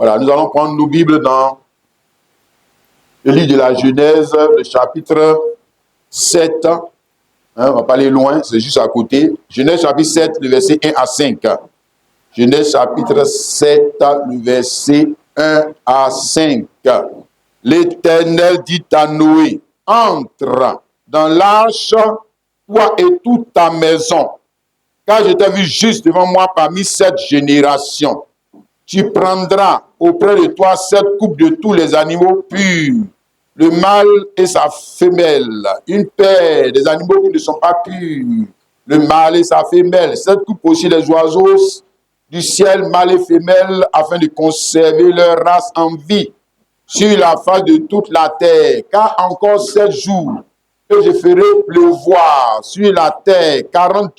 Voilà, nous allons prendre nos Bibles dans le livre de la Genèse, le chapitre 7. On va pas aller loin, c'est juste à côté. Genèse chapitre 7, le verset 1 à 5. Genèse chapitre 7, le verset 1 à 5. L'Éternel dit à Noé, entre dans l'arche, toi et toute ta maison, car je t'ai vu juste devant moi parmi cette génération. Tu prendras auprès de toi 7 couples de tous les animaux purs, le mâle et sa femelle, une paire des animaux qui ne sont pas purs, le mâle et sa femelle, 7 couples aussi des oiseaux du ciel, mâle et femelle, afin de conserver leur race en vie sur la face de toute la terre, car encore 7 jours, que je ferai pleuvoir sur la terre 40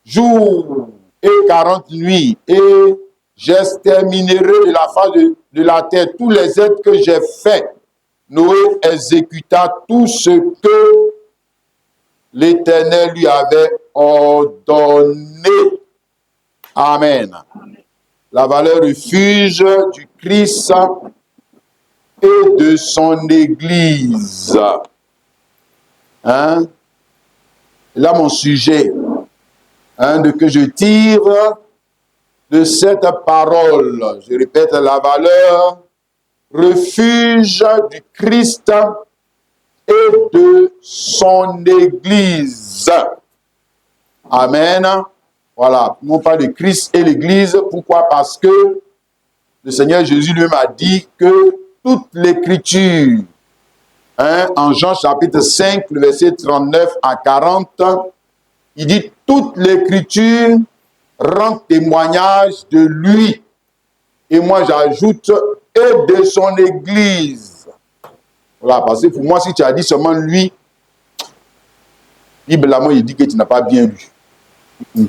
jours et 40 nuits, et j'exterminerai de la face de la terre tous les êtres que j'ai faits. Noé exécuta tout ce que l'Éternel lui avait ordonné. Amen. La valeur refuge du Christ et de son Église. Hein? Là, mon sujet, de que je tire de cette parole, je répète, la valeur refuge du Christ et de son Église. Amen. Voilà, non pas de Christ et l'Église. Pourquoi? Parce que le Seigneur Jésus lui m'a dit que toute l'Écriture, en Jean chapitre 5, le verset 39 à 40, il dit toute l'Écriture rend témoignage de lui. Et moi j'ajoute et de son Église. Voilà, parce que pour moi, si tu as dit seulement lui, biblement, il dit que tu n'as pas bien lu. Il y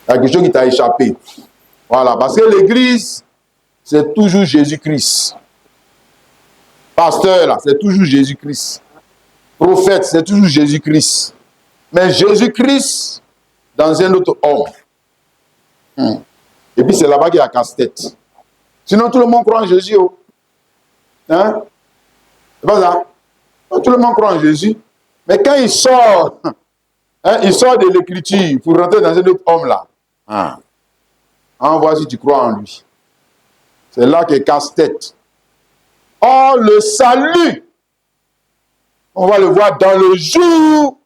a quelque chose qui t'a échappé. Voilà, parce que l'Église, c'est toujours Jésus-Christ. Pasteur, là, c'est toujours Jésus-Christ. Prophète, c'est toujours Jésus-Christ. Mais Jésus-Christ dans un autre homme. Et puis c'est là-bas qu'il y a casse-tête. Sinon, tout le monde croit en Jésus. Oh. Hein? C'est pas ça? Tout le monde croit en Jésus. Mais quand il sort, il sort de l'écriture pour rentrer dans un autre homme là. On voit si tu crois en lui. C'est là qu'il casse-tête. Or, le salut, on va le voir dans le jour,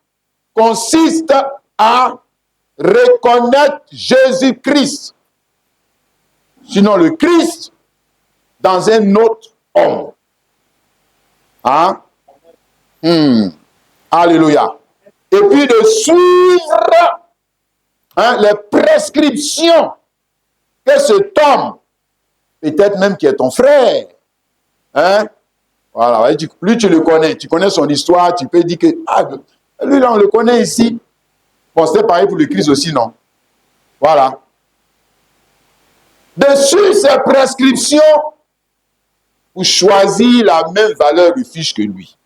consiste à reconnaître Jésus-Christ. Sinon, le Christ dans un autre homme. Alléluia. Et puis de suivre les prescriptions que cet homme, peut-être même qui est ton frère, voilà, lui tu le connais, tu connais son histoire, tu peux dire que lui là on le connaît ici. Bon, c'est pareil pour le Christ aussi, non? Voilà. De suivre ces prescriptions pour choisir la même valeur de fiche que lui.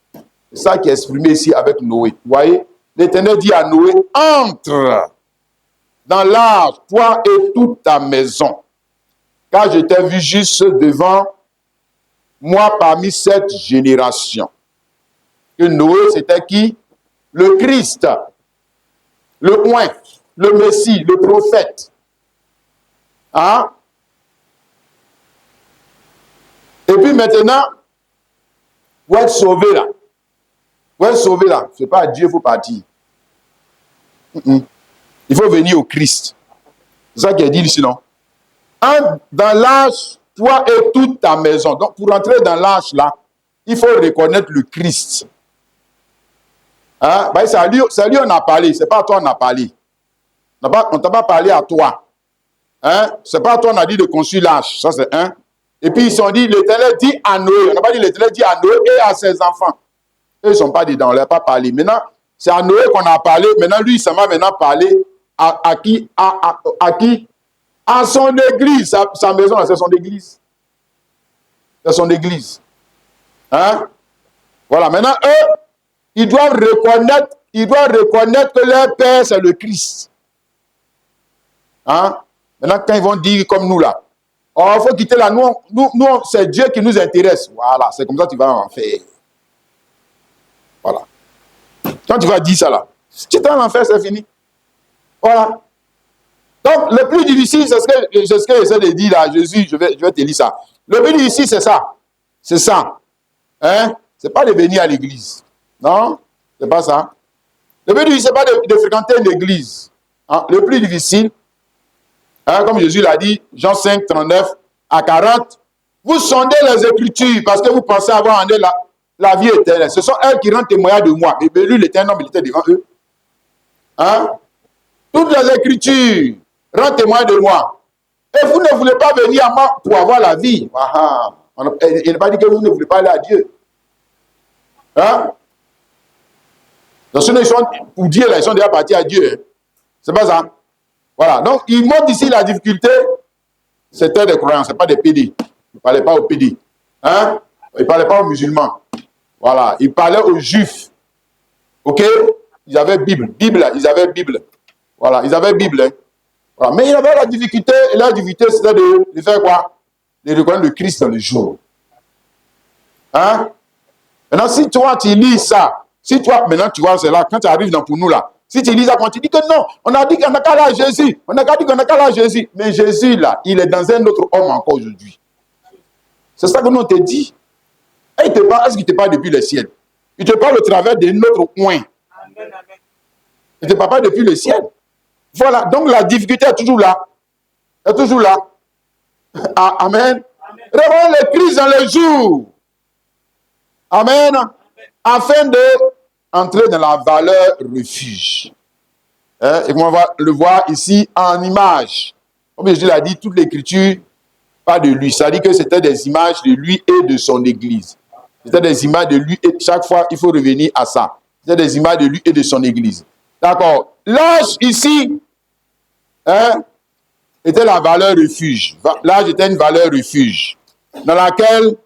C'est ça qui est exprimé ici avec Noé. Vous voyez, l'Éternel dit à Noé, entre dans l'arche, toi et toute ta maison, car je t'ai vu juste devant moi parmi cette génération. Que Noé, c'était qui? Le Christ, le oint, le Messie, le prophète. Et puis maintenant, vous êtes sauvé là. Vous êtes sauvé là. Ce n'est pas à Dieu, il faut partir. Il faut venir au Christ. C'est ça qui est dit ici, non? Entre dans l'arche, toi et toute ta maison. Donc, pour entrer dans l'arche là, il faut reconnaître le Christ. C'est lui on a parlé, c'est pas à toi on a parlé. On ne t'a pas parlé à toi. C'est pas à toi on a dit de construire l'arche. Ça c'est un. Et puis ils ont dit, l'Éternel dit à Noé. On n'a pas dit l'Éternel dit à Noé et à ses enfants. Eux, ils ne sont pas dedans, on ne leur a pas parlé. Maintenant, c'est à Noé qu'on a parlé. Maintenant, lui, ça m'a maintenant parlé à qui? À son église. Sa maison, c'est son église. C'est son église. Voilà, maintenant, eux, ils doivent reconnaître que leur Père, c'est le Christ. Maintenant, quand ils vont dire comme nous là, Oh, il faut quitter là. Nous c'est Dieu qui nous intéresse. Voilà, c'est comme ça que tu vas en faire. Voilà. Quand tu vas dire ça là, si tu es en enfer, c'est fini. Voilà. Donc, le plus difficile, c'est ce que j'essaie de dire là. Jésus, je vais te lire ça. Le plus difficile, c'est ça. C'est ça. Hein? C'est pas de venir à l'église. Non? C'est pas ça. Le plus difficile, c'est pas de fréquenter une église. Hein? Le plus difficile, hein, comme Jésus l'a dit, Jean 5, 39 à 40, vous sondez les Écritures parce que vous pensez avoir en eux la vie éternelle. Ce sont elles qui rendent témoignage de moi. Et lui, il était un homme, il était devant eux. Hein? Toutes les Écritures rendent témoignage de moi. Et vous ne voulez pas venir à moi pour avoir la vie. Il n'a pas dit que vous ne voulez pas aller à Dieu. Hein? Donc, ceux qui sont pour Dieu, là, ils sont déjà partis à Dieu. Hein? C'est pas ça. Voilà. Donc, il montre ici la difficulté. C'était des croyants, ce n'est pas des PD. Il ne parlait pas aux PD. Hein? Il ne parlait pas aux musulmans. Voilà. Il parlait aux juifs. OK? Ils avaient Bible. Ils avaient Bible. Voilà. Ils avaient Bible. Hein? Voilà. Mais il avait la difficulté. Et la difficulté, c'était de faire quoi? De reconnaître le Christ dans le jour. Hein? Maintenant, si toi, tu lis ça, si toi, maintenant, tu vois, c'est là, quand tu arrives pour nous, là, si tu lis ça, quand tu dis que non, on a dit qu'on n'a qu'à là Jésus, on n'a qu'à dire qu'on n'a qu'à là Jésus, mais Jésus, là, il est dans un autre homme encore aujourd'hui. C'est ça que nous, on te dit. Et il te parle, est-ce qu'il te parle depuis le ciel? Il te parle au travers d'un autre coin. Il ne te parle pas depuis le ciel. Voilà, donc la difficulté est toujours là. Elle est toujours là. Amen. Revoyons le Christ dans le jour. Amen. Afin d'entrer dans la valeur refuge. Hein? Et on va le voir ici en image. Comme je l'ai dit, toute l'écriture parle de lui. Ça dit que c'était des images de lui et de son église. C'était des images de lui et chaque fois, il faut revenir à ça. C'était des images de lui et de son église. D'accord. L'âge ici hein, était la valeur refuge. L'âge était une valeur refuge dans laquelle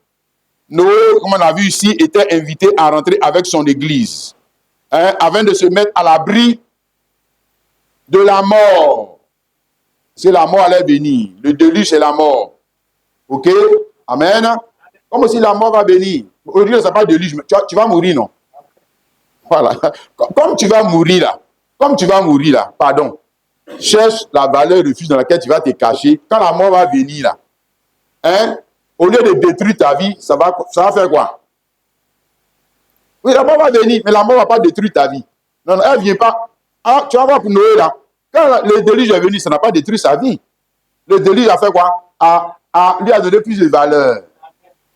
Noé, comme on a vu ici, était invité à rentrer avec son église, hein, afin de se mettre à l'abri de la mort. Si la mort allait venir, le déluge c'est la mort. Ok? Amen. Comme si la mort va venir. Aujourd'hui, ça pas de déluge, mais tu vas mourir, non? Voilà. Comme tu vas mourir là, pardon, cherche la valeur refuge dans laquelle tu vas te cacher. Quand la mort va venir là, hein? Au lieu de détruire ta vie, ça va faire quoi? Oui, la mort va venir, mais la mort ne va pas détruire ta vie. Non, non, elle ne vient pas. Ah, tu vas voir pour Noé là. Quand le déluge est venu, ça n'a pas détruit sa vie. Le déluge a fait quoi? Lui a donné plus de valeur.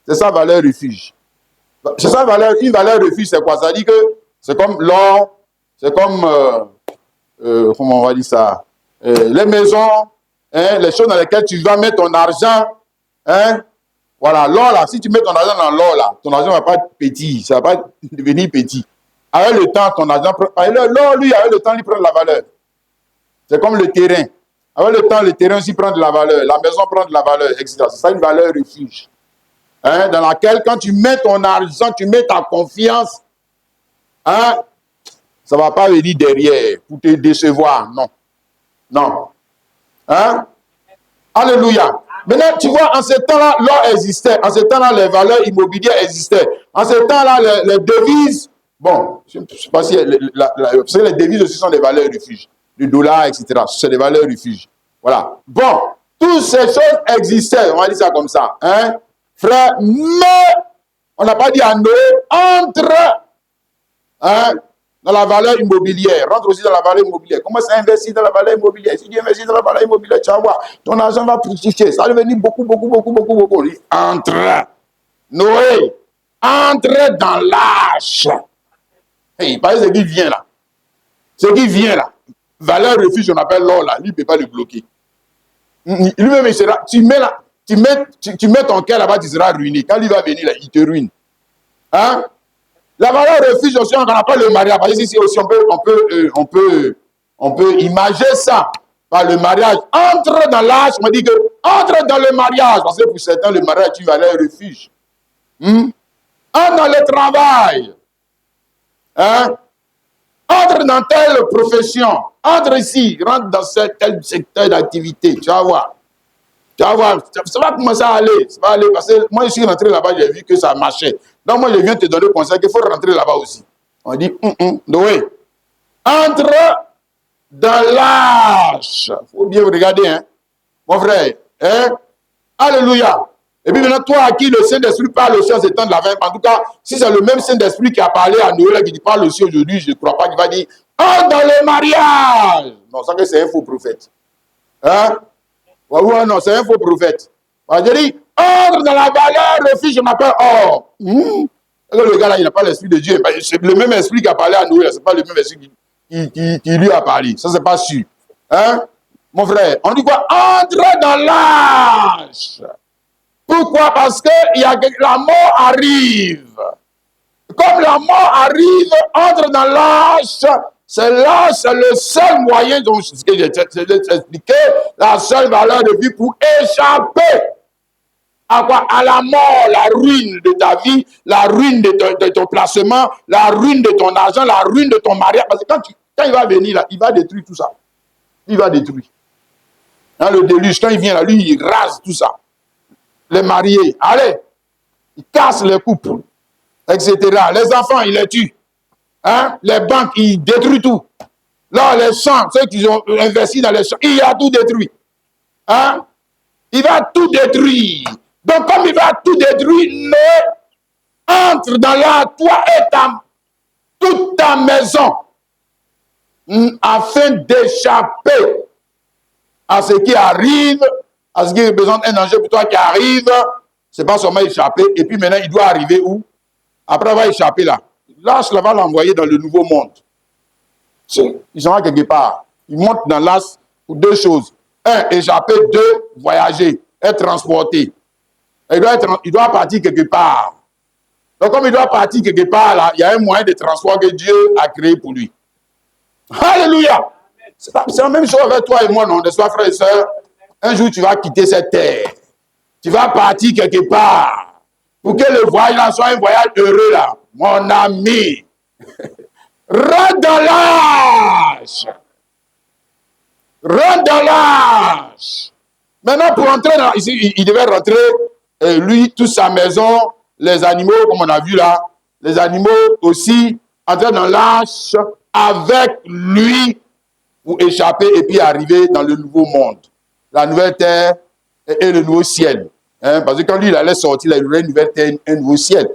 C'est ça, valeur refuge. C'est ça, une valeur refuge, c'est quoi? Ça dit que c'est comme l'or, c'est comme, comment on va dire ça? Les maisons, hein, les choses dans lesquelles tu vas mettre ton argent, hein? Voilà, l'or là, si tu mets ton argent dans l'or là, ton argent ne va pas être petit, ça ne va pas devenir petit. Avec le temps, ton argent prend. L'or, lui, avec le temps, il prend de la valeur. C'est comme le terrain. Avec le temps, le terrain aussi prend de la valeur. La maison prend de la valeur, etc. C'est ça une valeur refuge. Hein, dans laquelle, quand tu mets ton argent, tu mets ta confiance, hein, ça ne va pas venir derrière pour te décevoir. Non. Non. Hein? Alléluia. Maintenant, tu vois, en ce temps-là, l'or existait. En ce temps-là, les valeurs immobilières existaient. En ce temps-là, les devises, bon, je ne sais pas si parce que les devises aussi sont des valeurs refuges. Le dollar, etc. C'est des valeurs refuges. Voilà. Bon, toutes ces choses existaient. On va dire ça comme ça. Hein? Frère, mais on n'a pas dit à Noé, entre hein, dans la valeur immobilière. Rentre aussi dans la valeur immobilière. Commence à investir dans la valeur immobilière. Si tu investis dans la valeur immobilière, tu vas voir, ton argent va fructifier. Ça va devenir beaucoup. Entre. Noé, entre dans l'arche. Hey, par exemple, ce qui vient là. Ce qui vient là. Valeur refuge, on appelle l'or là. Lui, il ne peut pas le bloquer. Lui-même, il sera. Tu mets ton cœur là-bas, tu seras ruiné. Quand il va venir là, il te ruine. Hein? La valeur refuge aussi, on appelle le mariage. Parce que ici aussi, on peut imager ça par le mariage. Entre dans l'âge, on dit que entre dans le mariage. Parce que pour certains, le mariage est une valeur refuge. Entre dans le travail. Hein? Entre dans telle profession. Entre ici, rentre dans tel secteur d'activité. Tu vas voir. Tu vas voir, ça va commencer à aller. Ça va aller parce que moi, je suis rentré là-bas, j'ai vu que ça marchait. Donc, moi, je viens te donner le conseil qu'il faut rentrer là-bas aussi. On dit, Noé, entre dans l'âge. Il faut bien regarder, hein, mon frère. Hein? Alléluia. Et puis maintenant, toi à qui le Saint-Esprit parle aussi en ces temps de la fin, en tout cas, si c'est le même Saint-Esprit qui a parlé à Noé, qui parle aussi aujourd'hui, je ne crois pas qu'il va dire, entre dans le mariage. Non, ça que c'est un faux prophète. Hein? Ouais, non, c'est un faux prophète. Je dis, entre dans la valeur, le fils, je m'appelle or. Le gars là, il n'a pas l'esprit de Dieu. C'est le même esprit qui a parlé à Noé, ce n'est pas le même esprit qui lui a parlé. Ça, c'est pas sûr. Hein? Mon frère, on dit quoi? Entre dans l'âge. Pourquoi? Parce que la mort arrive. Comme la mort arrive, entre dans l'âge. C'est le seul moyen, donc ce que j'ai expliqué, la seule valeur de vie pour échapper à quoi? À la mort, la ruine de ta vie, la ruine de ton placement, la ruine de ton argent, la ruine de ton mariage. Parce que quand il va venir là, il va détruire tout ça. Il va détruire. Dans le déluge, quand il vient là, lui, il rase tout ça. Les mariés, allez, il casse les couples, etc. Les enfants, il les tue. Hein? Les banques, il détruit tout. Là, les champs, ceux qui ont investi dans les champs, il a tout détruit. Hein? Il va tout détruire. Donc, comme il va tout détruire, entre dans la toi et toute ta maison afin d'échapper à ce qui arrive, à ce qui représente un danger pour toi qui arrive. C'est pas seulement échapper. Et puis maintenant, il doit arriver où? Après avoir échappé là. L'âge va l'envoyer dans le nouveau monde. Ils sont là quelque part. Ils montent dans l'âge pour deux choses. Un, échapper. Deux, voyager, être transporté. Il doit partir quelque part. Donc, comme il doit partir quelque part, là, il y a un moyen de transport que Dieu a créé pour lui. Alléluia! C'est la même chose avec toi et moi, non? N'est-ce pas, frères et sœurs? Un jour, tu vas quitter cette terre. Tu vas partir quelque part. Pour que le voyage là soit un voyage heureux, là. Mon ami, rentre dans l'âge. Rentre dans l'âge. Maintenant, pour entrer dans... Ici, il devait rentrer, lui, toute sa maison, les animaux, comme on a vu là, les animaux aussi, entrer dans l'âge avec lui pour échapper et puis arriver dans le nouveau monde. La nouvelle terre et le nouveau ciel. Hein? Parce que quand lui, il allait sortir, il y aurait une nouvelle terre, un nouveau ciel.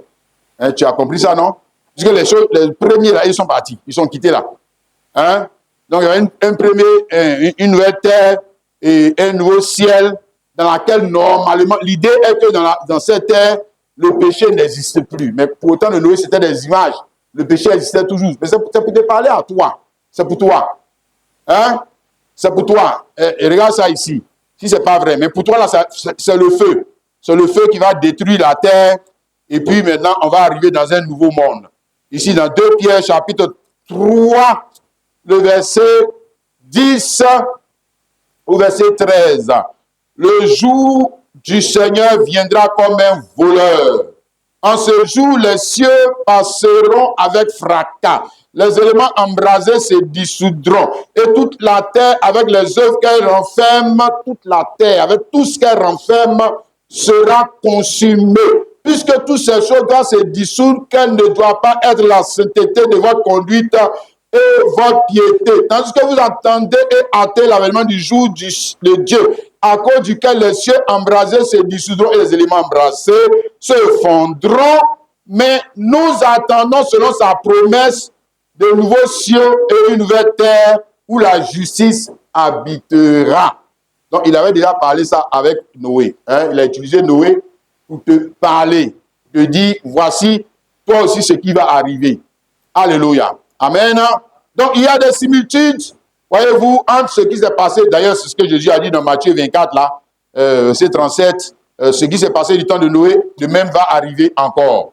Hein? Tu as compris ça, non? Parce que les premiers, là, ils sont partis. Ils sont quittés là. Hein? Donc, il y a une nouvelle terre et un nouveau ciel dans laquelle, normalement, l'idée est que dans cette terre, le péché n'existe plus. Mais pourtant, le Noé, c'était des images. Le péché existait toujours. Mais c'est pour te parler à toi. C'est pour toi. Hein? C'est pour toi. Et regarde ça ici. Si ce n'est pas vrai. Mais pour toi, là, c'est le feu. C'est le feu qui va détruire la terre. Et puis maintenant, on va arriver dans un nouveau monde. Ici, dans 2 Pierre, chapitre 3, le verset 10 au verset 13. Le jour du Seigneur viendra comme un voleur. En ce jour, les cieux passeront avec fracas. Les éléments embrasés se dissoudront. Et toute la terre, avec les œuvres qu'elle renferme, toute la terre, avec tout ce qu'elle renferme, sera consumée. Puisque toutes ces choses doivent se dissoudre, quelle ne doit pas être la sainteté de votre conduite et votre piété. Tandis que vous attendez et hâtez l'avènement du jour de Dieu, à cause duquel les cieux embrasés se dissoudront et les éléments embrasés se fondront. Mais nous attendons, selon sa promesse, de nouveaux cieux et une nouvelle terre où la justice habitera. Donc, il avait déjà parlé ça avec Noé. Hein? Il a utilisé Noé pour te parler, te dire, voici toi aussi ce qui va arriver. Alléluia. Amen. Donc, il y a des similitudes, voyez-vous, entre ce qui s'est passé. D'ailleurs, c'est ce que Jésus a dit dans Matthieu 24, là, verset 37. Ce qui s'est passé du temps de Noé, de même va arriver encore.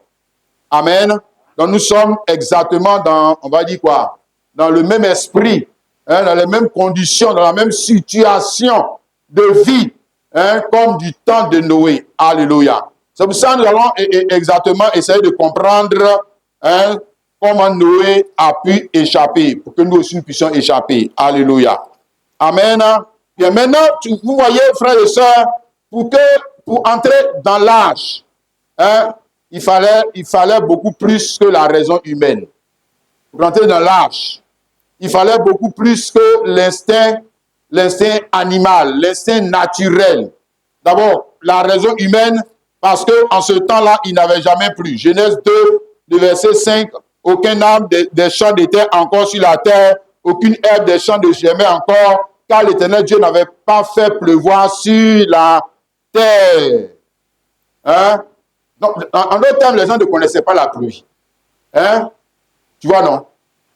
Amen. Donc, nous sommes exactement dans, on va dire quoi, dans le même esprit, hein, dans les mêmes conditions, dans la même situation de vie, hein, comme du temps de Noé. Alléluia. C'est pour ça que nous allons exactement essayer de comprendre, hein, comment Noé a pu échapper, pour que nous aussi nous puissions échapper. Alléluia. Amen. Bien, maintenant, vous voyez, frères et sœurs, pour entrer dans l'âge, hein, il fallait beaucoup plus que la raison humaine. Pour entrer dans l'âge, il fallait beaucoup plus que l'instinct animal, l'instinct naturel. D'abord, la raison humaine, parce qu'en ce temps-là, il n'avait jamais plu. Genèse 2, le verset 5, aucun arbre des champs n'était encore sur la terre, aucune herbe des champs ne germait encore, car l'Éternel Dieu n'avait pas fait pleuvoir sur la terre. Hein? Donc, en d'autres termes, les gens ne connaissaient pas la pluie. Hein? Tu vois, non?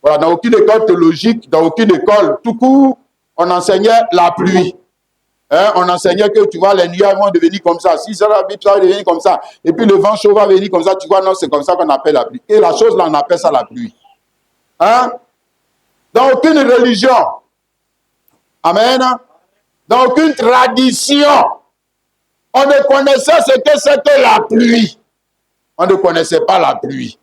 Voilà, dans aucune école théologique, dans aucune école, tout court, on enseignait la pluie. Hein? On enseignait que, tu vois, les nuages vont devenir comme ça. Si ça va devenir comme ça. Et puis le vent chaud va venir comme ça. Tu vois, non, c'est comme ça qu'on appelle la pluie. Et la chose là, on appelle ça la pluie. Hein? Dans aucune religion, amen, dans aucune tradition, on ne connaissait ce que c'était la pluie. On ne connaissait pas la pluie.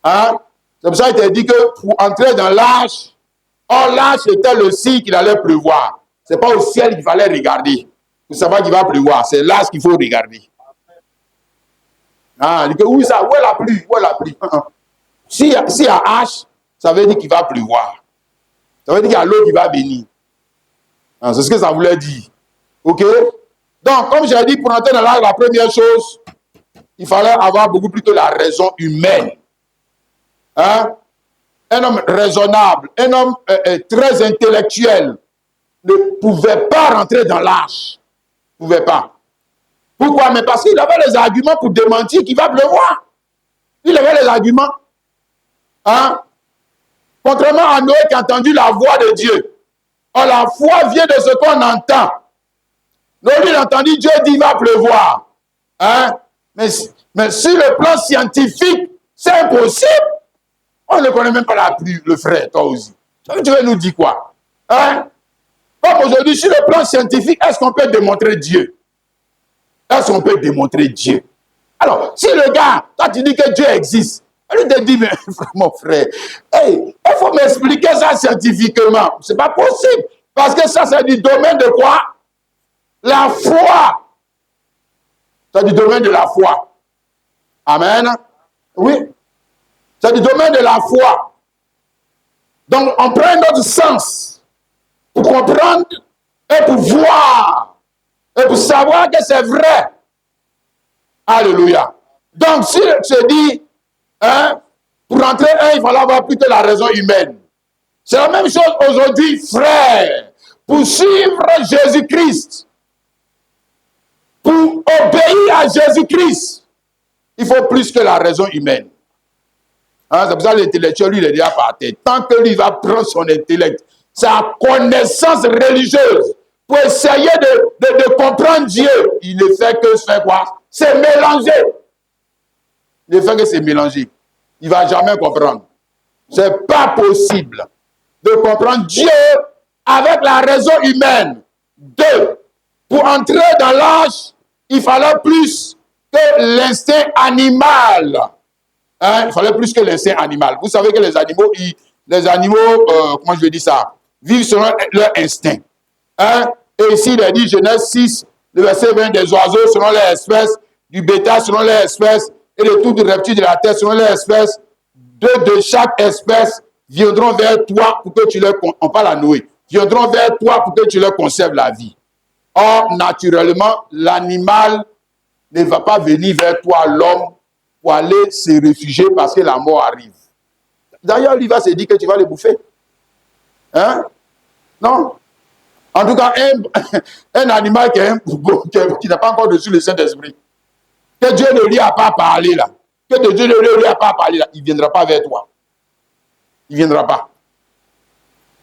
Hein? C'est pour ça qu'il t'a dit que pour entrer dans l'arche, l'arche était le signe qu'il allait pleuvoir. Ce n'est pas au ciel qu'il fallait regarder pour savoir qu'il va pleuvoir. C'est l'arche qu'il faut regarder. Ah, il dit que où ça? Où est la pluie? Où est la pluie? S'il y a arche, ça veut dire qu'il va pleuvoir. Ça veut dire qu'il y a l'eau qui va venir. Ah, c'est ce que ça voulait dire. Ok? Donc, comme j'ai dit, pour entrer dans l'arche, la première chose, il fallait avoir beaucoup plus que la raison humaine. Hein? Un homme raisonnable, un homme très intellectuel ne pouvait pas rentrer dans l'arche. Ne pouvait pas. Pourquoi? Mais parce qu'il avait les arguments pour démentir qu'il va pleuvoir. Il avait les arguments. Hein? Contrairement à Noé qui a entendu la voix de Dieu. Or, la foi vient de ce qu'on entend. Noé, il a entendu Dieu dire qu'il va pleuvoir. Hein? Mais sur le plan scientifique, c'est impossible. On ne connaît même pas la pluie, le frère, toi aussi. Tu veux nous dire quoi? Hein? Comme aujourd'hui, sur le plan scientifique, est-ce qu'on peut démontrer Dieu? Est-ce qu'on peut démontrer Dieu? Alors, si le gars, toi tu dis que Dieu existe, lui te dit, mais mon frère, hey, il faut m'expliquer ça scientifiquement. C'est pas possible. Parce que ça, c'est du domaine de quoi? La foi. C'est du domaine de la foi. Amen. Oui. C'est du domaine de la foi. Donc, on prend notre sens pour comprendre et pour voir et pour savoir que c'est vrai. Alléluia. Donc, si je dis, hein, pour entrer, il fallait avoir plus que la raison humaine. C'est la même chose aujourd'hui, frère. Pour suivre Jésus-Christ, pour obéir à Jésus-Christ, il faut plus que la raison humaine. Hein, c'est pour ça que l'intellectuel, lui, il est déjà par terre. Tant que lui va prendre son intellect, sa connaissance religieuse, pour essayer de comprendre Dieu, il ne fait que faire quoi? C'est mélanger. Il ne fait que se mélanger. Il ne va jamais comprendre. Ce n'est pas possible de comprendre Dieu avec la raison humaine. Deux, pour entrer dans l'âge, il fallait plus que l'instinct animal. Hein? Il fallait plus que l'instinct animal. Vous savez que les animaux, comment je vais dire ça, vivent selon leur instinct. Hein? Et ici, il est dit, Genèse 6, le verset 20, des oiseaux selon leur espèce, du bétail selon leur espèce, et de tous les reptiles de la terre selon leur espèce. Deux de chaque espèce viendront vers toi pour que tu leur... On parle à Noé. Viendront vers toi pour que tu leur conserves la vie. Or, naturellement, l'animal ne va pas venir vers toi, l'homme, pour aller se réfugier parce que la mort arrive. D'ailleurs, lui va se dire que tu vas les bouffer. Hein? Non? En tout cas, un animal qui n'a pas encore reçu le Saint-Esprit, que Dieu ne lui a pas parlé là, que Dieu ne lui a pas parlé là, il ne viendra pas vers toi. Il ne viendra pas.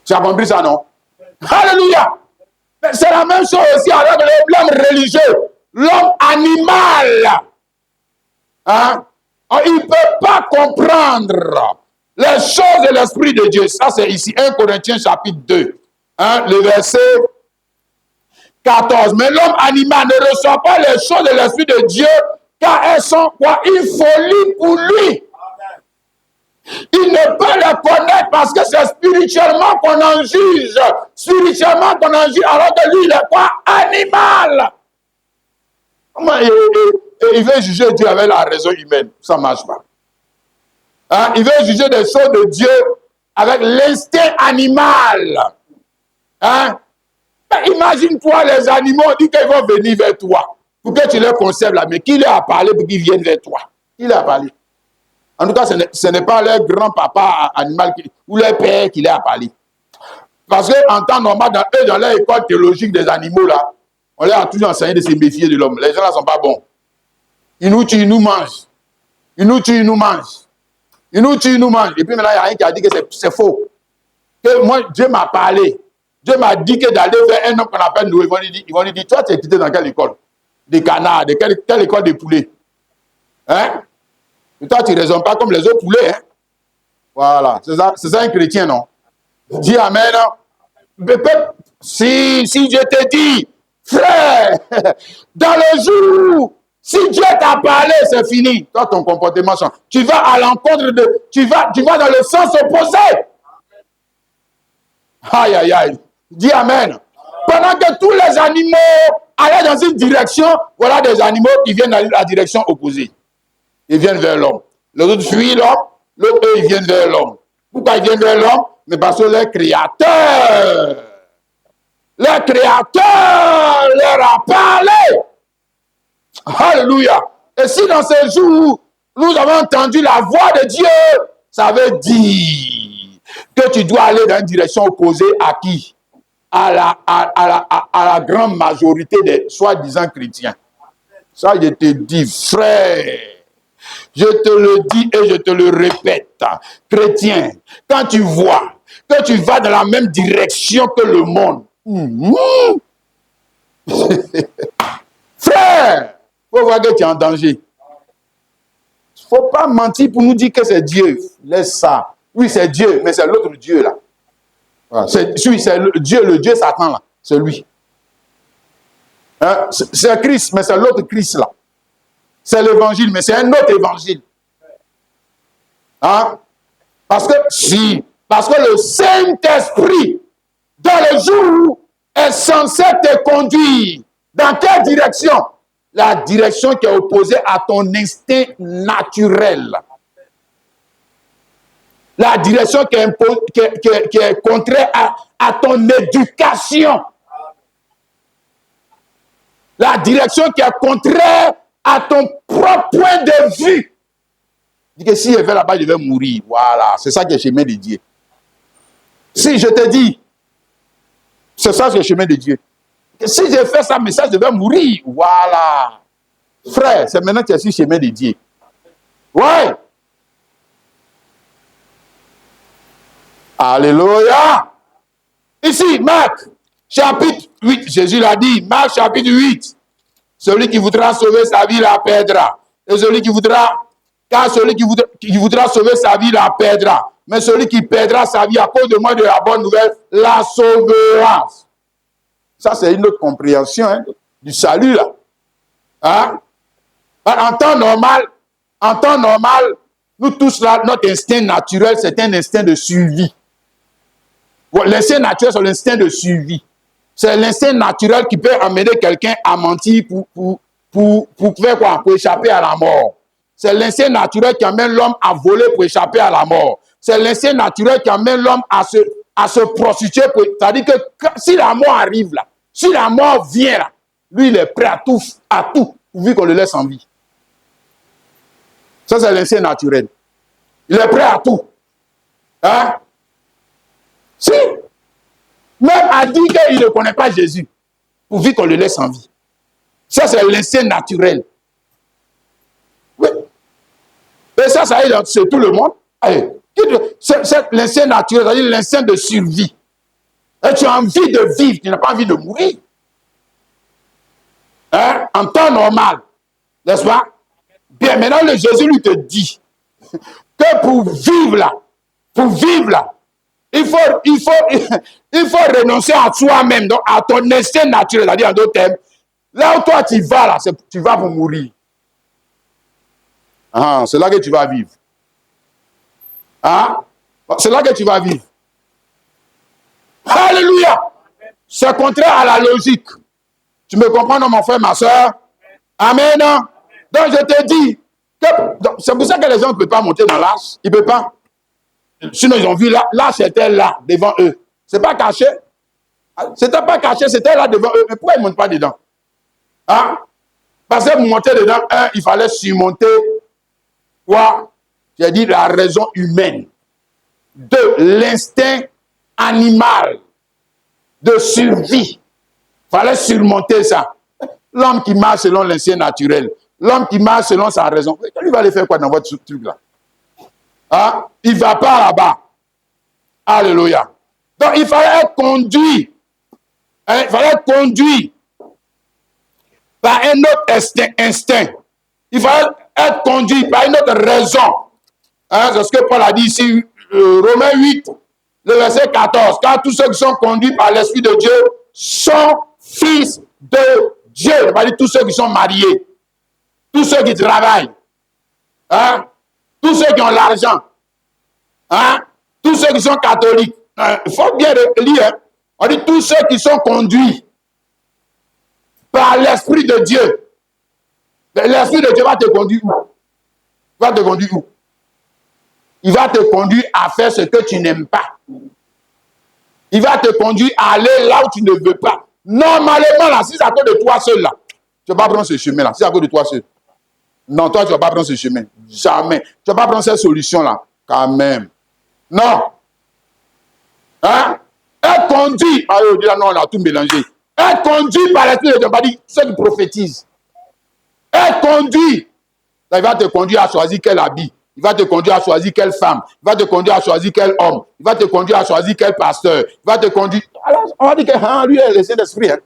Tu as compris ça, non? Alléluia! C'est la même chose aussi avec l'homme religieux, l'homme animal. Hein? Il ne peut pas comprendre les choses de l'Esprit de Dieu. Ça, c'est ici, 1 Corinthiens chapitre 2, hein, le verset 14. Mais l'homme animal ne reçoit pas les choses de l'Esprit de Dieu, car elles sont quoi? Une folie pour lui. Il ne peut les connaître parce que c'est spirituellement qu'on en juge. Spirituellement qu'on en juge, alors que lui, il est quoi? Animal. Il veut juger Dieu avec la raison humaine. Ça ne marche pas. Hein? Il veut juger des choses de Dieu avec l'instinct animal. Hein? Imagine-toi, les animaux, on dit qu'ils vont venir vers toi. Pour que tu les conserves là. Mais qui leur a parlé pour qu'ils viennent vers toi? Qui leur a parlé? En tout cas, ce n'est pas leur grand-papa animal ou leur père qui leur a parlé. Parce qu'en temps normal, dans leur école théologique des animaux, là, on leur a toujours enseigné de se méfier de l'homme. Les gens là ne sont pas bons. Ils nous tuent, ils nous mangent. Ils nous tuent, ils nous mangent. Ils nous tuent, ils nous mangent. Et puis maintenant, il y a rien qui a dit que c'est faux. Que moi, Dieu m'a parlé. Dieu m'a dit que d'aller vers un homme qu'on appelle Noé, ils vont lui dire, toi, tu es étudié dans quelle école? Des canards, de quelle école des poulets? Hein? Et toi, tu ne raisonnes pas comme les autres poulets. Hein? Voilà. C'est ça un chrétien, non? Dis Amen. Si je te dis, frère, dans le jour, si Dieu t'a parlé, c'est fini. Toi, ton comportement change. Tu vas à l'encontre de... Tu vas dans le sens opposé. Aïe, aïe, aïe. Dis Amen. Pendant que tous les animaux allaient dans une direction, voilà des animaux qui viennent dans la direction opposée. Ils viennent vers l'homme. Les autres fuient l'homme, l'autre, eux, ils viennent vers l'homme. Pourquoi ils viennent vers l'homme? Mais parce que le Créateur leur a parlé. Alléluia. Et si dans ces jours, nous avons entendu la voix de Dieu, ça veut dire que tu dois aller dans une direction opposée à qui? À la grande majorité des soi-disant chrétiens. Ça, je te dis, frère, je te le dis et je te le répète, chrétien, quand tu vois que tu vas dans la même direction que le monde, frère, il faut voir que tu es en danger. Il ne faut pas mentir pour nous dire que c'est Dieu. Laisse ça. Oui, c'est Dieu, mais c'est l'autre Dieu là. Voilà. C'est le Dieu Satan là. C'est lui. Hein? C'est Christ, mais c'est l'autre Christ là. C'est l'évangile, mais c'est un autre évangile. Hein? Parce que le Saint-Esprit, dans le jour, est censé te conduire. Dans quelle direction? La direction qui est opposée à ton instinct naturel. La direction qui est contraire à ton éducation. La direction qui est contraire à ton propre point de vue. Dis que si je vais là-bas, je vais mourir. Voilà, c'est ça qui est le chemin de Dieu. Si je te dis, c'est ça qui est le chemin de Dieu. Si je fais ça, mais ça, je vais mourir. Voilà. Frère, c'est maintenant que tu es sur le chemin de Dieu. Ouais. Alléluia. Ici, Marc, chapitre 8, Jésus l'a dit, Marc, chapitre 8. Celui qui voudra sauver sa vie la perdra. Et celui qui voudra, car celui qui voudra sauver sa vie la perdra. Mais celui qui perdra sa vie à cause de moi de la bonne nouvelle, la sauvera. Ça, c'est une autre compréhension du salut, là. Hein? En temps normal, nous tous là, notre instinct naturel, c'est un instinct de survie. L'instinct naturel, c'est l'instinct de survie. C'est l'instinct naturel qui peut amener quelqu'un à mentir pour faire quoi? Pour échapper à la mort. C'est l'instinct naturel qui amène l'homme à voler pour échapper à la mort. C'est l'instinct naturel qui amène l'homme à se prostituer. C'est-à-dire que si la mort arrive là, si la mort vient là, lui, il est prêt à tout, vu qu'on le laisse en vie. Ça, c'est l'instinct naturel. Il est prêt à tout. Hein? Si. Même a dit qu'il ne connaît pas Jésus, pourvu qu'on le laisse en vie. Ça, c'est l'instinct naturel. Oui. Et ça y est, c'est tout le monde. C'est l'instinct naturel, c'est-à-dire l'instinct de survie. Et tu as envie de vivre, tu n'as pas envie de mourir. Hein? En temps normal, n'est-ce pas? Bien, maintenant, le Jésus lui te dit que pour vivre là, il faut renoncer à soi-même, donc à ton instinct naturel, c'est-à-dire en d'autres termes, là où toi tu vas là, tu vas pour mourir. Ah, c'est là que tu vas vivre. Ah, c'est là que tu vas vivre. Alléluia! C'est contraire à la logique. Tu me comprends, non, mon frère, ma soeur? Amen. Donc je te dis, c'est pour ça que les gens ne peuvent pas monter dans l'arche. Ils ne peuvent pas. Sinon, ils ont vu l'arche était là, devant eux. Ce n'est pas caché. C'était pas caché, c'était là devant eux. Mais pourquoi ils ne montent pas dedans? Hein? Parce que pour monter dedans, il fallait surmonter quoi? J'ai dit la raison humaine. Deux, l'instinct animal de survie. Il fallait surmonter ça. L'homme qui marche selon l'instinct naturel, l'homme qui marche selon sa raison, lui va aller faire quoi dans votre truc là? Hein? Il ne va pas là-bas. Alléluia. Donc il fallait être conduit. Hein? Il fallait être conduit par un autre instinct. Il fallait être conduit par une autre raison. Hein? C'est ce que Paul a dit ici, Romains 8, le verset 14. Car tous ceux qui sont conduits par l'Esprit de Dieu sont fils de Dieu. Il va dire tous ceux qui sont mariés, tous ceux qui travaillent, hein? Tous ceux qui ont l'argent, hein? Tous ceux qui sont catholiques. Il faut bien lire. Hein? On dit tous ceux qui sont conduits par l'Esprit de Dieu. L'Esprit de Dieu va te conduire où? Va te conduire où? Il va te conduire à faire ce que tu n'aimes pas. Il va te conduire à aller là où tu ne veux pas. Normalement, là, si c'est à cause de toi seul, là, tu ne vas pas prendre ce chemin-là. Si c'est à cause de toi seul. Non, toi, tu ne vas pas prendre ce chemin. Jamais. Tu ne vas pas prendre cette solution-là. Quand même. Non. Hein? Être conduit. Ah, non, on a tout mélangé. Être conduit par l'Esprit de Dieu. On va dire ceux qui prophétisent. Être conduit. Là, il va te conduire à choisir quel habit. Il va te conduire à choisir quelle femme. Il va te conduire à choisir quel homme. Il va te conduire à choisir quel pasteur. Il va te conduire. Alors, on va dire que lui, il est le Saint-Esprit. Hein?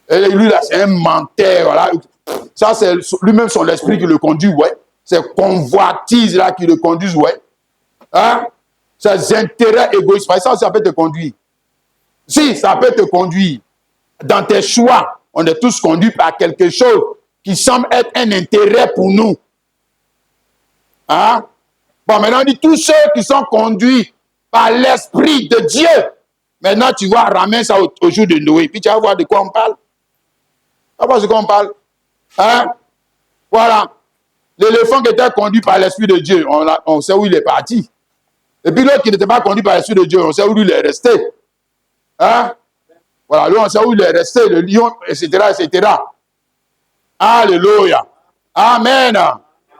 Et lui, là, c'est un menteur. Voilà. Ça, c'est lui-même son esprit qui le conduit, ouais. C'est convoitise là qui le conduisent, ouais. Hein? Ses intérêts égoïstes. Ça peut te conduire. Si, ça peut te conduire. Dans tes choix, on est tous conduits par quelque chose qui semble être un intérêt pour nous. Hein? Bon, maintenant, on dit tous ceux qui sont conduits par l'Esprit de Dieu. Maintenant, tu vois, ramène ça au jour de Noé. Puis tu vas voir de quoi on parle. Tu vas voir de quoi on parle. Hein? Voilà. L'éléphant qui était conduit par l'Esprit de Dieu, on sait où il est parti. Et puis l'autre qui n'était pas conduit par l'Esprit de Dieu, on sait où il est resté. Hein? Voilà, lui, on sait où il est resté, le lion, etc., etc. Alléluia. Amen.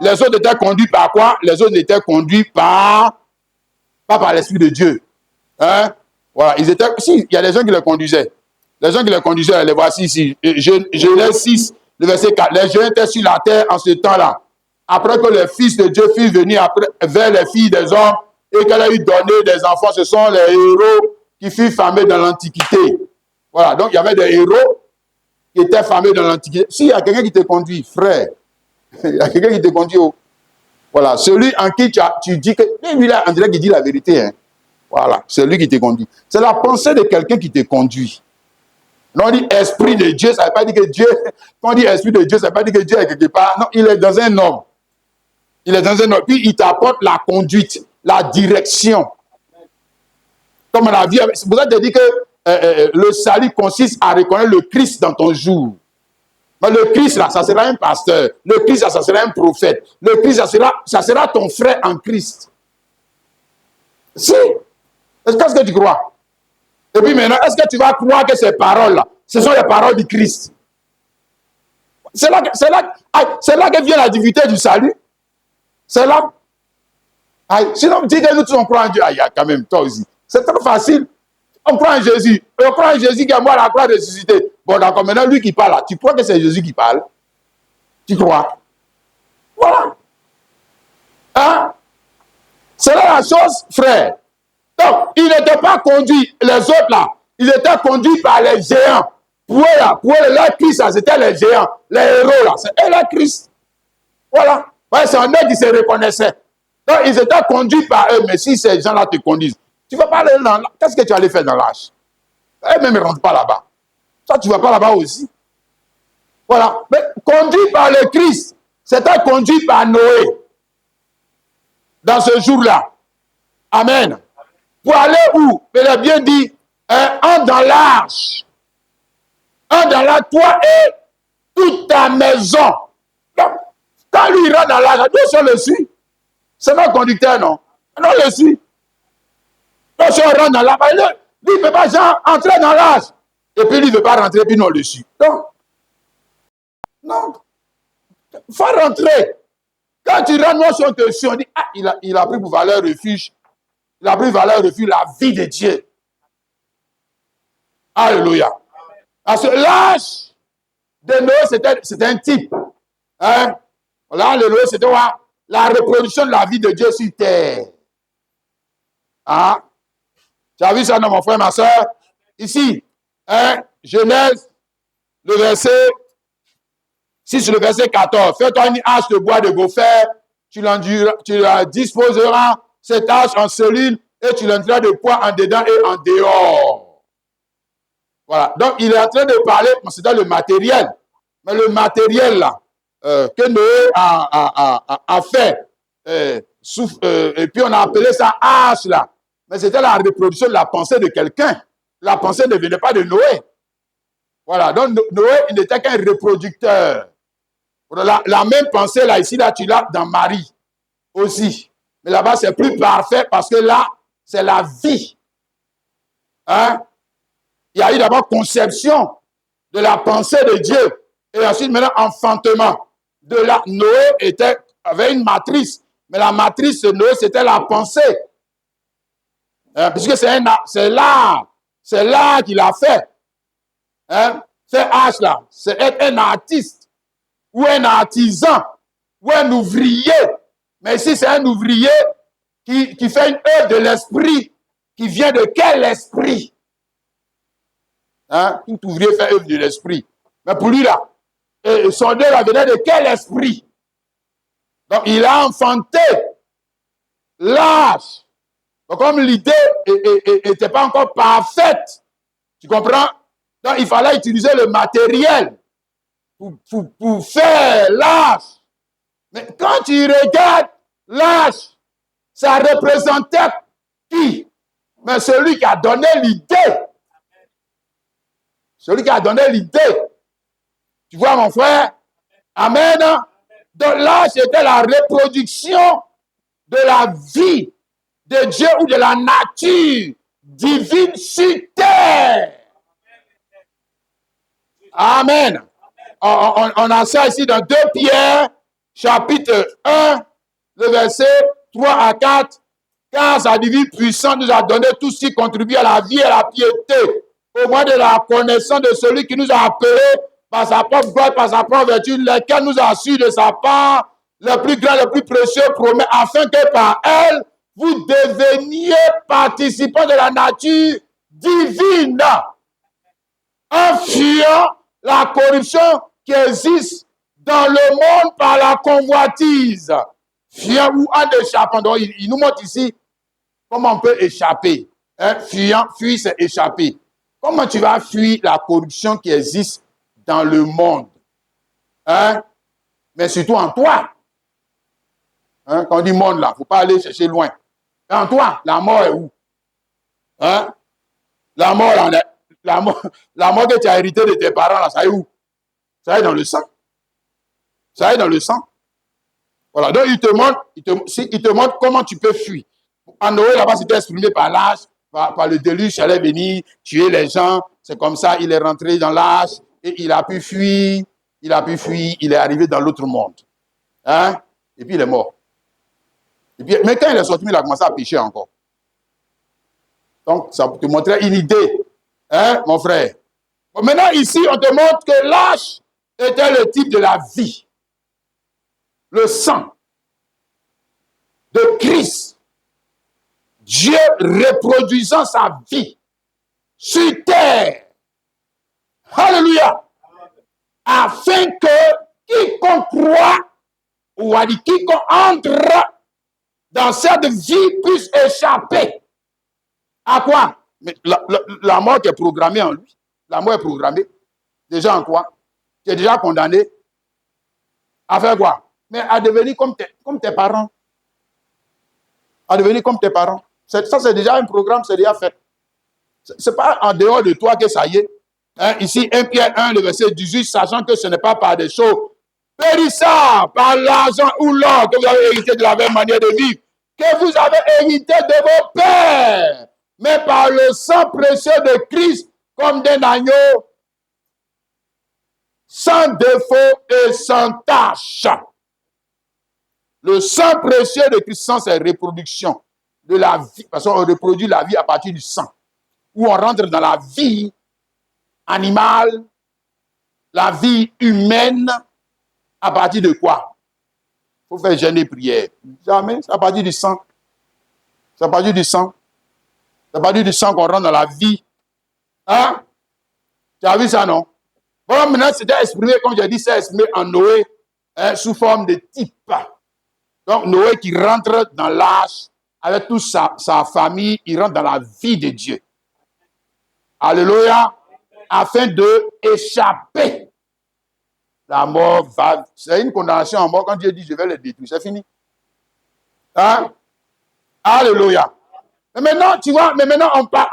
Les autres étaient conduits par quoi? Les autres étaient conduits pas par l'Esprit de Dieu. Hein? Voilà, ils étaient. Si, il y a des gens qui les conduisaient. Les gens qui les conduisaient, les voici ici. Genèse 6, le verset 4. Les géants étaient sur la terre en ce temps-là. Après que les fils de Dieu furent venus vers les filles des hommes et qu'elle a eu donné des enfants, ce sont les héros qui furent famés dans l'Antiquité. Voilà, donc il y avait des héros qui étaient famés dans l'Antiquité. S'il y a quelqu'un qui te conduit, frère, il y a quelqu'un qui te conduit. Voilà, celui en qui tu dis que. Lui là, on dirait qu'il dit la vérité. Hein. Voilà, c'est lui qui te conduit. C'est la pensée de quelqu'un qui te conduit. Non, on dit esprit de Dieu, ça ne veut pas dire que Dieu. Quand on dit esprit de Dieu, ça ne veut pas dire que Dieu est quelque part. Non, il est dans un homme. Il est dans un homme. Puis il t'apporte la conduite, la direction. Comme on a vu, c'est pour ça que je dis que le salut consiste à reconnaître le Christ dans ton jour. Mais le Christ, là, ça sera un pasteur. Le Christ, là, ça sera un prophète. Le Christ, ça sera ton frère en Christ. Si. Est-ce que tu crois? Et puis maintenant, est-ce que tu vas croire que ces paroles-là, ce sont les paroles du Christ? C'est là que vient la divinité du salut. C'est là. Sinon, dis que nous tous on croit en Dieu. Il y a quand même toi aussi. C'est trop facile. On croit en Jésus. On croit en Jésus qui est mort à la croix ressuscité. Bon, d'accord, maintenant, lui qui parle là, tu crois que c'est Jésus qui parle? Tu crois? Voilà. Hein? C'est là la chose, frère. Donc, il n'était pas conduit, les autres là, ils étaient conduits par les géants. Pour eux, leur Christ, c'était les géants, les héros là. C'est eux, leur Christ. Voilà. Ouais, c'est en eux qui se reconnaissaient. Donc, ils étaient conduits par eux, mais si ces gens-là te conduisent, tu ne vas pas aller là. Qu'est-ce que tu allais faire dans l'âge? Eux-mêmes ne rentrent pas là-bas. Ça, tu ne vas pas là-bas aussi. Voilà. Mais conduit par le Christ, c'était conduit par Noé. Dans ce jour-là. Amen. Pour aller où? Il a bien dit, un dans l'arche. Un dans l'arche, toi et toute ta maison. Donc, quand lui il rentre dans l'âge, nous sommes le suit. C'est notre conducteur, non? Non, le suit. Donc, si on rentre dans l'âge, lui, il ne peut pas genre, entrer dans l'âge. Et puis, lui, il ne veut pas rentrer, puis non, le suit. Donc, non. Il faut rentrer. Quand tu rentres, nous, si on te suit, on dit, ah, il a pris pour valeur refuge. Il a pris valeur refuge la vie de Dieu. Alléluia. Parce que l'âge de Noé, c'était un type. Hein? Là, le Noé, c'était la reproduction de la vie de Dieu sur terre. Hein? Tu as vu ça, non, mon frère, ma soeur? Ici, hein? Genèse, le verset 6, le verset 14. Fais-toi une hache de bois de gopher, tu la disposeras, cette hache en cellule, et tu l'entreras de poids en dedans et en dehors. Voilà. Donc, il est en train de parler, c'est dans le matériel. Mais le matériel, là, que Noé a fait, et puis on a appelé ça hache, là. Mais c'était la reproduction de la pensée de quelqu'un. La pensée ne venait pas de Noé. Voilà. Donc, Noé, il n'était qu'un reproducteur. La même pensée, là, ici, là, tu l'as dans Marie aussi. Mais là-bas, c'est plus parfait parce que là, c'est la vie. Hein? Il y a eu d'abord conception de la pensée de Dieu. Et ensuite, maintenant, enfantement. Noé avait une matrice. Mais la matrice de Noé, c'était la pensée. Hein? Puisque c'est l'art qu'il a fait. Hein? C'est H là. C'est être un artiste. Ou un artisan. Ou un ouvrier. Mais ici, c'est un ouvrier qui fait une œuvre de l'esprit. Qui vient de quel esprit? Hein? Tout ouvrier fait œuvre de l'esprit. Mais pour lui, là, son œuvre venait de quel esprit? Donc, il a enfanté l'âge. Donc, comme l'idée n'était pas encore parfaite, tu comprends? Donc, il fallait utiliser le matériel pour faire l'âge. Mais quand tu regardes l'âge, ça représentait qui? Mais celui qui a donné l'idée. Celui qui a donné l'idée. Tu vois, mon frère? Amen. Donc là, c'était la reproduction de la vie de Dieu ou de la nature divine sur terre. Amen. On a ça ici dans 2 Pierre, chapitre 1, le verset 3 à 4. Car sa divine puissance nous a donné tout ce qui contribue à la vie et à la piété, au moins de la connaissance de celui qui nous a appelés par sa propre gloire, par sa propre vertu, lesquels nous a su de sa part le plus grand, le plus précieux promet, afin que par elle, vous deveniez participants de la nature divine, en fuyant la corruption qui existe dans le monde par la convoitise. Fuyant ou en échappant. Donc, il nous montre ici comment on peut échapper. Hein? Fuir, c'est échapper. Comment tu vas fuir la corruption qui existe dans le monde? Hein? Mais surtout en toi. Hein? Quand on dit monde là, il ne faut pas aller chercher loin. En toi, la mort est où? Hein? La mort que tu as hérité de tes parents, là, ça est où? Ça est dans le sang. Ça est dans le sang. Voilà. Donc, il te montre comment tu peux fuir. En Noé, là-bas, c'était exprimé par l'âge, par le déluge, il allait venir tuer les gens. C'est comme ça, il est rentré dans l'âge et il a pu fuir. Il est arrivé dans l'autre monde. Hein? Et puis, il est mort. Et puis, mais quand il est sorti, il a commencé à pécher encore. Donc, ça te montrait une idée. Hein, mon frère? Maintenant, ici, on te montre que l'âge était le type de la vie. Le sang de Christ. Dieu reproduisant sa vie sur terre. Alléluia. Afin que quiconque croit, ou a dit quiconque entre dans cette vie puisse échapper. À quoi? Mais la mort qui est programmée en lui. La mort est programmée. Déjà en quoi? Tu es déjà condamné. À faire quoi? Mais à devenir comme tes parents. À devenir comme tes parents. Ça, c'est déjà un programme, c'est déjà fait. Ce n'est pas en dehors de toi que ça y est. Hein, ici, 1 Pierre 1, le verset 18, sachant que ce n'est pas par des choses périssables, par l'argent ou l'or que vous avez hérité de la même manière de vivre, que vous avez hérité de vos pères, mais par le sang précieux de Christ, comme d'un agneau sans défaut et sans tache. Le sang précieux de Christ, c'est reproduction de la vie, parce qu'on reproduit la vie à partir du sang, où on rentre dans la vie animale, la vie humaine, à partir de quoi? Il faut faire jeûne et prière. Jamais, c'est à partir du sang. C'est à partir du sang. C'est à partir du sang qu'on rentre dans la vie. Hein? Tu as vu ça, non? Bon, maintenant, c'était exprimé, comme j'ai dit, c'est exprimé en Noé, hein, sous forme de type. Donc, Noé qui rentre dans l'âge, avec toute sa famille, il rentre dans la vie de Dieu. Alléluia. Afin de échapper. La mort va... C'est une condamnation en mort quand Dieu dit je vais le détruire. C'est fini. Hein? Alléluia. Mais maintenant, tu vois,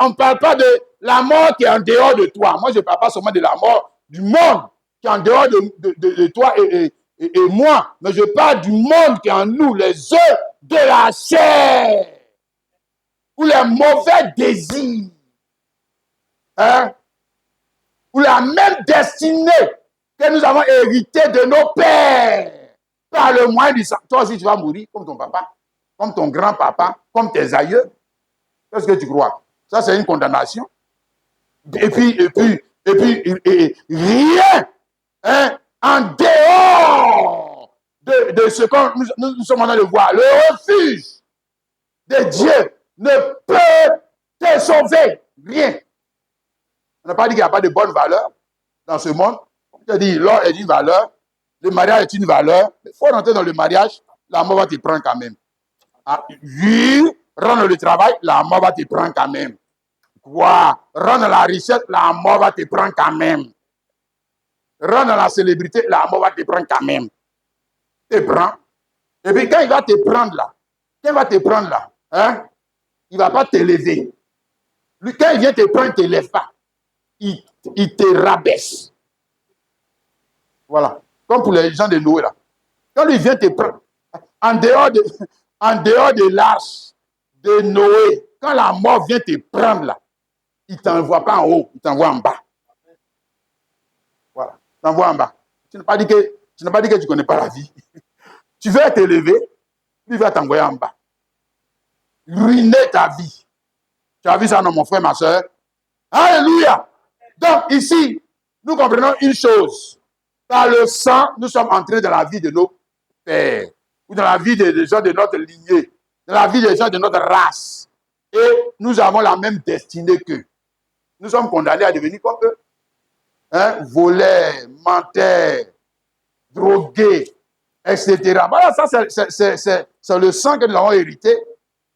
on parle pas de la mort qui est en dehors de toi. Moi, je ne parle pas seulement de la mort du monde qui est en dehors de toi et moi. Mais je parle du monde qui est en nous, les œuvres de la chair. Ou les mauvais désirs. Hein? Ou la même destinée que nous avons héritée de nos pères. Par le moyen du sang. Toi aussi, tu vas mourir comme ton papa, comme ton grand-papa, comme tes aïeux. Qu'est-ce que tu crois? Ça, c'est une condamnation. Et puis, rien, hein, en dehors de ce que nous sommes en train de voir. Le refuge de Dieu ne peut te sauver. Rien. On n'a pas dit qu'il n'y a pas de bonne valeur dans ce monde. Comme tu as dit, l'or est une valeur, le mariage est une valeur. Il faut rentrer dans le mariage, la mort va te prendre quand même. Ah, oui, rendre le travail, la mort va te prendre quand même. Quoi? Rendre la richesse, la mort va te prendre quand même. Rendre la célébrité, la mort va te prendre quand même. Te prend. Et puis quand il va te prendre là, hein, il ne va pas te lever. Lui, quand il vient te prendre, il ne te lève pas. Il te rabaisse. Voilà. Comme pour les gens de Noé là. Quand lui vient te prendre, en dehors de l'arche de Noé, quand la mort vient te prendre là, il ne t'envoie pas en haut, il t'envoie en bas. Voilà. Il t'envoie en bas. Tu n'as pas dit que tu ne connais pas la vie. Tu veux t'élever, lui va t'envoyer en bas. Ruiner ta vie. Tu as vu ça, non, mon frère, ma soeur? Alléluia. Donc, ici, nous comprenons une chose. Par le sang, nous sommes entrés dans la vie de nos pères, ou dans la vie des gens de notre lignée, dans la vie des gens de notre race. Et nous avons la même destinée qu'eux. Nous sommes condamnés à devenir comme eux. Hein? Voleurs, menteurs, drogués, etc. Voilà, ça, c'est le sang que nous avons hérité.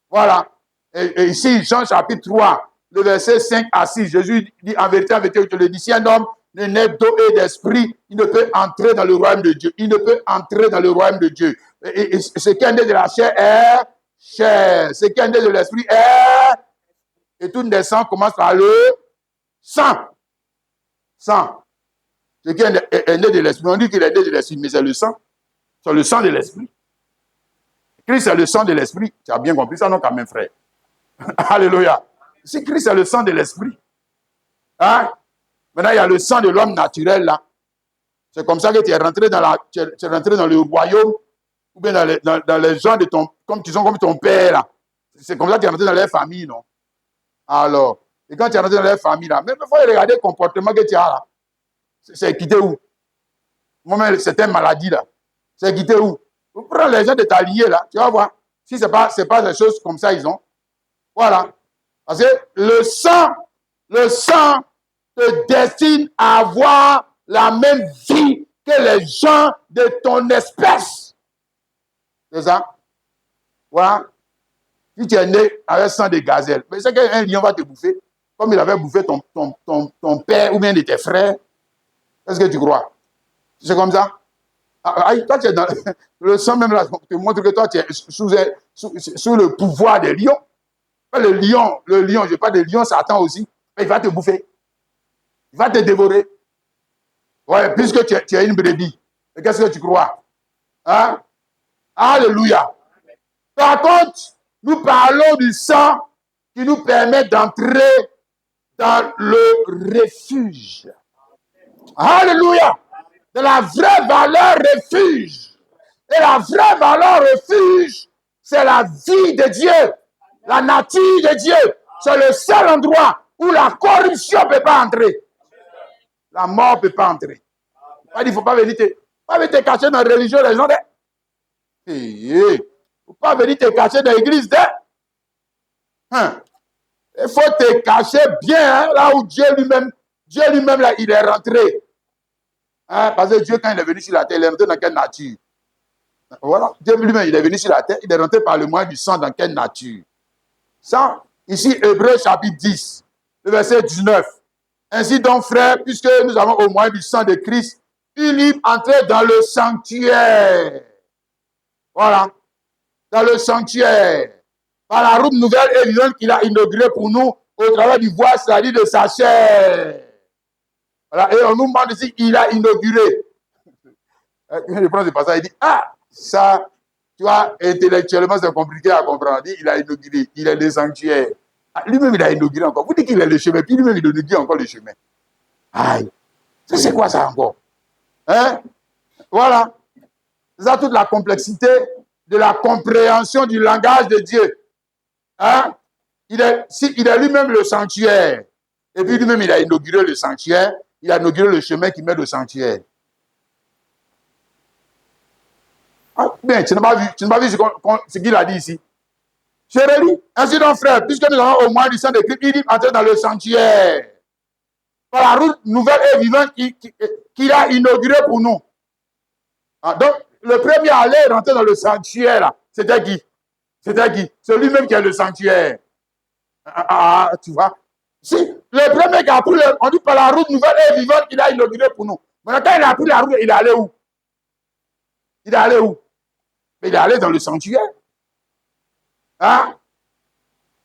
Voilà. Et ici, Jean chapitre 3, le verset 5 à 6, Jésus dit en vérité, je te le dis, si un homme ne naît d'eau et d'esprit, il ne peut entrer dans le royaume de Dieu. Il ne peut entrer dans le royaume de Dieu. Et ce qui est né de la chair est chair. Ce qui est né de l'esprit est... Et toute naissance commence par le sang. Sang. Ce qui est né de l'esprit. On dit qu'il est né de l'esprit, mais c'est le sang. C'est le sang de l'esprit. Christ est le sang de l'esprit. Tu as bien compris ça, non, quand même, frère? Alléluia. Si Christ est le sang de l'esprit, hein? Maintenant, il y a le sang de l'homme naturel, là. C'est comme ça que tu es rentré dans le royaume, ou bien dans les gens de ton, comme tu sont comme ton père, là. C'est comme ça que tu es rentré dans leur famille, non? Alors, et quand tu es rentré dans leur famille, là, même il faut regarder le comportement que tu as, là. C'est quitté où? Moi-même, c'est une maladie, là. C'est quitté où? Vous prenez les gens de ta lignée, là, tu vas voir. Si ce n'est pas des choses comme ça, ils ont. Voilà. Parce que le sang te destine à avoir la même vie que les gens de ton espèce. C'est ça? Voilà. Si tu es né avec sang de gazelle, mais c'est qu'un lion va te bouffer, comme il avait bouffé ton père ou bien de tes frères. Est-ce que tu crois? C'est comme ça? Toi, tu es dans le sang même là, te montre que toi, tu es sous le pouvoir des lions. Le lion, je parle de lion, Satan aussi, il va te bouffer. Il va te dévorer. Ouais, puisque tu es une brebis. Et qu'est-ce que tu crois? Hein? Alléluia. Par contre, nous parlons du sang qui nous permet d'entrer dans le refuge. Alléluia. De la vraie valeur refuge. Et la vraie valeur refuge, c'est la vie de Dieu, la nature de Dieu. C'est le seul endroit où la corruption ne peut pas entrer. La mort ne peut pas entrer. Il ne faut pas venir te cacher dans la religion des gens. Il ne faut pas venir te cacher dans l'église. Il faut te cacher bien là où Dieu lui-même, là, il est rentré. Parce que Dieu, quand il est venu sur la terre, il est rentré dans quelle nature? Voilà, Dieu lui-même, il est venu sur la terre, il est rentré par le moyen du sang dans quelle nature? Ça, ici, Hébreux chapitre 10, le verset 19. Ainsi donc, frères, puisque nous avons au moyen du sang de Christ, une libre entrée dans le sanctuaire. Voilà, dans le sanctuaire. Par la route nouvelle et vivante qu'il a inaugurée pour nous au travers du voile, c'est-à-dire de sa chair. Voilà, et on nous demande ici, il a inauguré. Je prends ce passage, il dit, ça, tu vois, intellectuellement, c'est compliqué à comprendre. Il dit, il a inauguré, il est le sanctuaire. Lui-même, il a inauguré encore. Vous dites qu'il est le chemin, puis lui-même, il inaugure encore le chemin. Aïe, c'est quoi ça encore? Hein? Voilà. C'est ça toute la complexité de la compréhension du langage de Dieu. Hein? Il est lui-même le sanctuaire. Et puis lui-même, il a inauguré le sanctuaire. Il a inauguré le chemin qui mène au sanctuaire. Bien, tu n'as pas vu ce qu'il a dit ici. Je relis. Ainsi donc, frère, puisque nous avons au moins du sang de Christ, il dit entrer dans le sanctuaire. Par la route nouvelle et vivante qu'il a inaugurée pour nous. Donc, le premier à aller rentrer dans le sanctuaire, là, c'était qui? C'était qui? C'est lui-même qui est le sanctuaire. Tu vois? Si, le premier qui a pris, on dit par la route nouvelle et vivante qu'il a inaugurée pour nous. Maintenant, quand il a pris la route, il est allé où? Il est allé où? Mais il est allé dans le sanctuaire. Hein?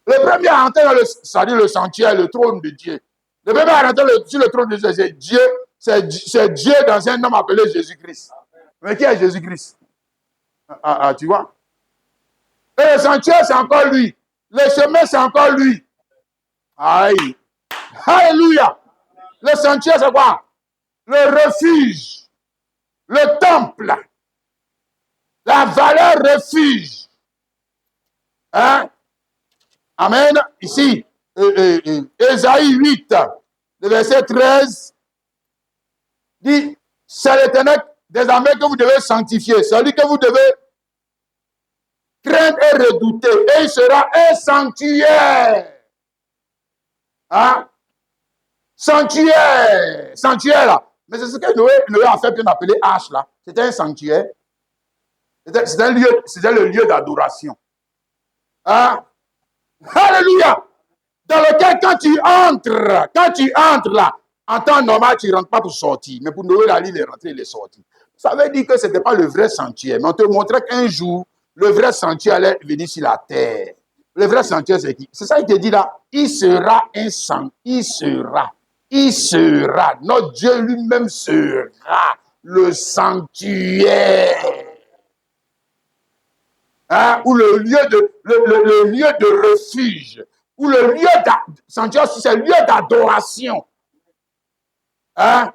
Le premier à rentrer dans le sanctuaire, le trône de Dieu. Le premier à rentrer sur le trône de Dieu, c'est Dieu. C'est Dieu dans un homme appelé Jésus-Christ. Mais qui est Jésus-Christ? Tu vois? Et le sanctuaire, c'est encore lui. Le chemin, c'est encore lui. Aïe. Alléluia. Le sanctuaire, c'est quoi? Le refuge. Le temple. La valeur refuge. Hein? Amen. Ici, Ésaïe 8, le verset 13, dit, c'est l'Éternel désormais que vous devez sanctifier, celui que vous devez craindre et redouter, et il sera un sanctuaire. Hein? Sanctuaire. Sanctuaire, là. Mais c'est ce que Noé a fait, qu'on appelait H, là. C'était un sanctuaire. C'était le lieu d'adoration. Hein? Alléluia! Dans lequel, quand tu entres là, en temps normal, tu ne rentres pas pour sortir. Mais pour Noé, là, il est rentré, il est sorti. Ça veut dire que ce n'était pas le vrai sentier. Mais on te montrait qu'un jour, le vrai sentier allait venir sur la terre. Le vrai sentier, c'est qui? C'est ça qu'il te dit là. Il sera un sang. Il sera. Notre Dieu lui-même sera le sanctuaire. Hein? Ou le lieu de refuge. Ou le lieu sanctuaire, c'est le lieu d'adoration. Hein?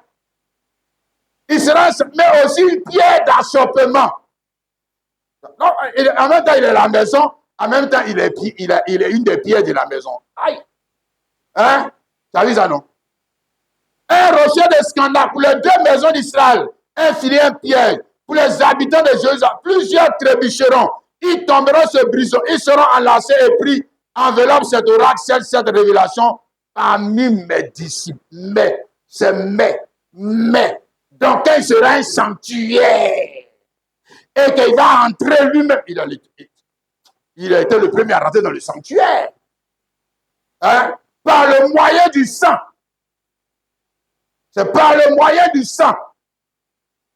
Il sera, mais aussi une pierre d'achoppement. En même temps, il est la maison. En même temps, il est une des pierres de la maison. Aïe! Hein? Tu as vu ça, non? Un rocher de scandale pour les deux maisons d'Israël. Un filet, un piège. Pour les habitants de Jérusalem, plusieurs trébucheront. Ils tomberont, se briseront. Ils seront enlacés et pris. Enveloppe cet oracle, cette révélation parmi mes disciples. Mais. Donc, quand il sera un sanctuaire et qu'il va entrer lui-même, il a été le premier à rentrer dans le sanctuaire. Hein? Par le moyen du sang. C'est par le moyen du sang.